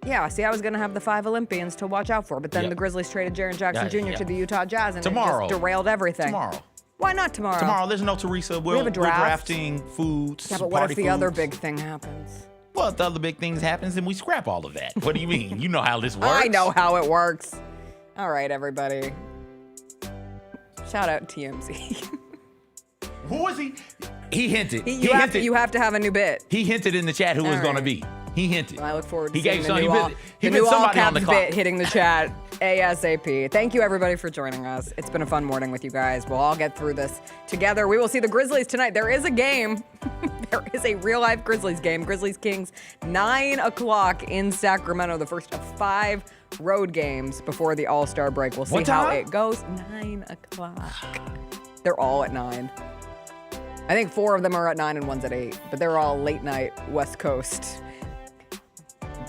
Yeah, see, I was going to have the 5 Olympians to watch out for, but then the Grizzlies traded Jaren Jackson Jr. to the Utah Jazz, and it just derailed everything. Tomorrow. Why not tomorrow? Tomorrow, there's no Teresa. We have a draft. We're drafting foods. Yeah, but what if the other big thing happens? Well, if the other big things happens, then we scrap all of that. What do you mean? You know how this works. I know how it works. All right, everybody. Shout out TMZ. Who was he? He hinted. You have to have a new bit. He hinted in the chat who it was going to be. He hinted. Well, I look forward to he seeing gave the new somebody on the all-caps clock. bit hitting the chat ASAP. Thank you, everybody, for joining us. It's been a fun morning with you guys. We'll all get through this together. We will see the Grizzlies tonight. There is a game. There is a real-life Grizzlies game. Grizzlies Kings, 9 o'clock in Sacramento, the first of 5 road games before the All-Star break. We'll see how it goes. 9 o'clock. They're all at 9. I think 4 of them are at 9 and 1's at 8, but they're all late night West Coast.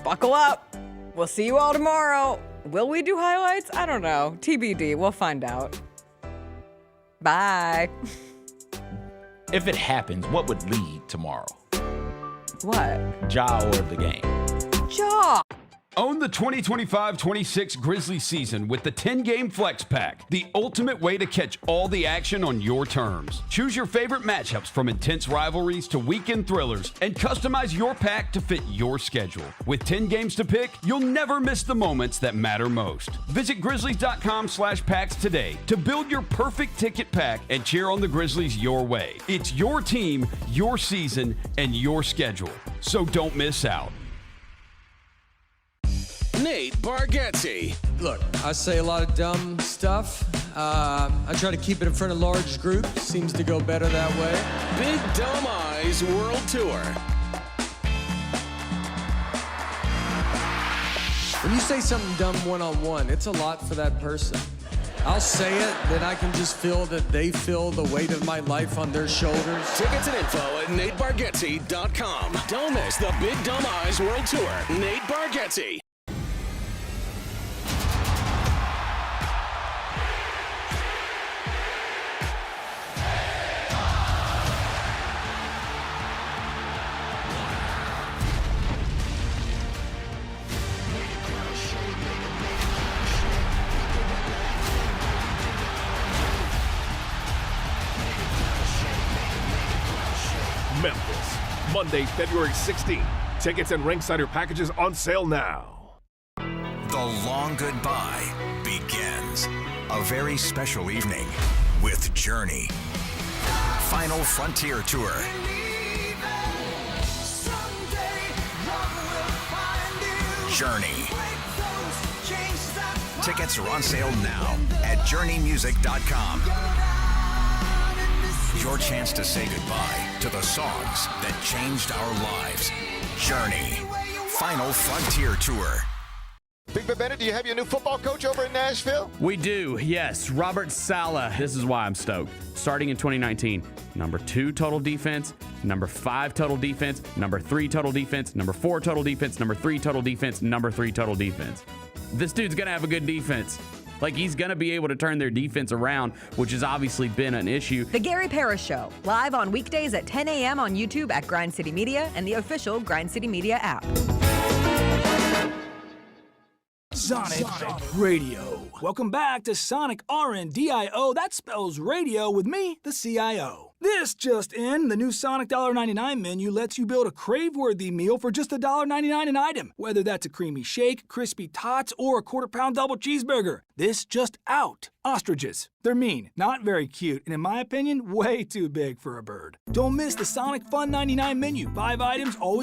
Buckle up. We'll see you all tomorrow. Will we do highlights? I don't know. TBD. We'll find out. Bye. If it happens, what would lead tomorrow? What? Ja or the game? Ja! Own the 2025-26 Grizzlies season with the 10-game Flex Pack, the ultimate way to catch all the action on your terms. Choose your favorite matchups from intense rivalries to weekend thrillers and customize your pack to fit your schedule. With 10 games to pick, you'll never miss the moments that matter most. Visit Grizzlies.com/packs today to build your perfect ticket pack and cheer on the Grizzlies your way. It's your team, your season, and your schedule. So don't miss out. Nate Bargatze. Look, I say a lot of dumb stuff. I try to keep it in front of large groups. Seems to go better that way. Big Dumb Eyes World Tour. When you say something dumb one-on-one, it's a lot for that person. I'll say it, then I can just feel that they feel the weight of my life on their shoulders. Tickets and info at NateBargatze.com. Don't miss the Big Dumb Eyes World Tour. Nate Bargatze. Memphis, Monday, February 16th. Tickets and ringsider packages on sale now. The long goodbye begins. A very special evening with Journey. Final Frontier Tour. Journey. Tickets are on sale now at journeymusic.com. Your chance to say goodbye to the songs that changed our lives. Journey. Final Frontier Tour. Big Ben Bennett, do you have your new football coach over in Nashville? We do, yes. Robert Saleh. This is why I'm stoked. Starting in 2019, number 2 total defense, number 5 total defense, number 3 total defense, number 4 total defense, number 3 total defense, number 3 total defense. This dude's going to have a good defense. Like, he's going to be able to turn their defense around, which has obviously been an issue. The Gary Parrish Show, live on weekdays at 10 a.m. on YouTube at Grind City Media and the official Grind City Media app. Sonic Radio. Welcome back to Sonic RNDIO. That spells radio with me, the CIO. This just in, the new Sonic $1.99 menu lets you build a crave-worthy meal for just $1.99 an item. Whether that's a creamy shake, crispy tots, or a quarter-pound double cheeseburger. This just out. Ostriches. They're mean, not very cute, and in my opinion, way too big for a bird. Don't miss the Sonic Fun 99 menu. 5 items, always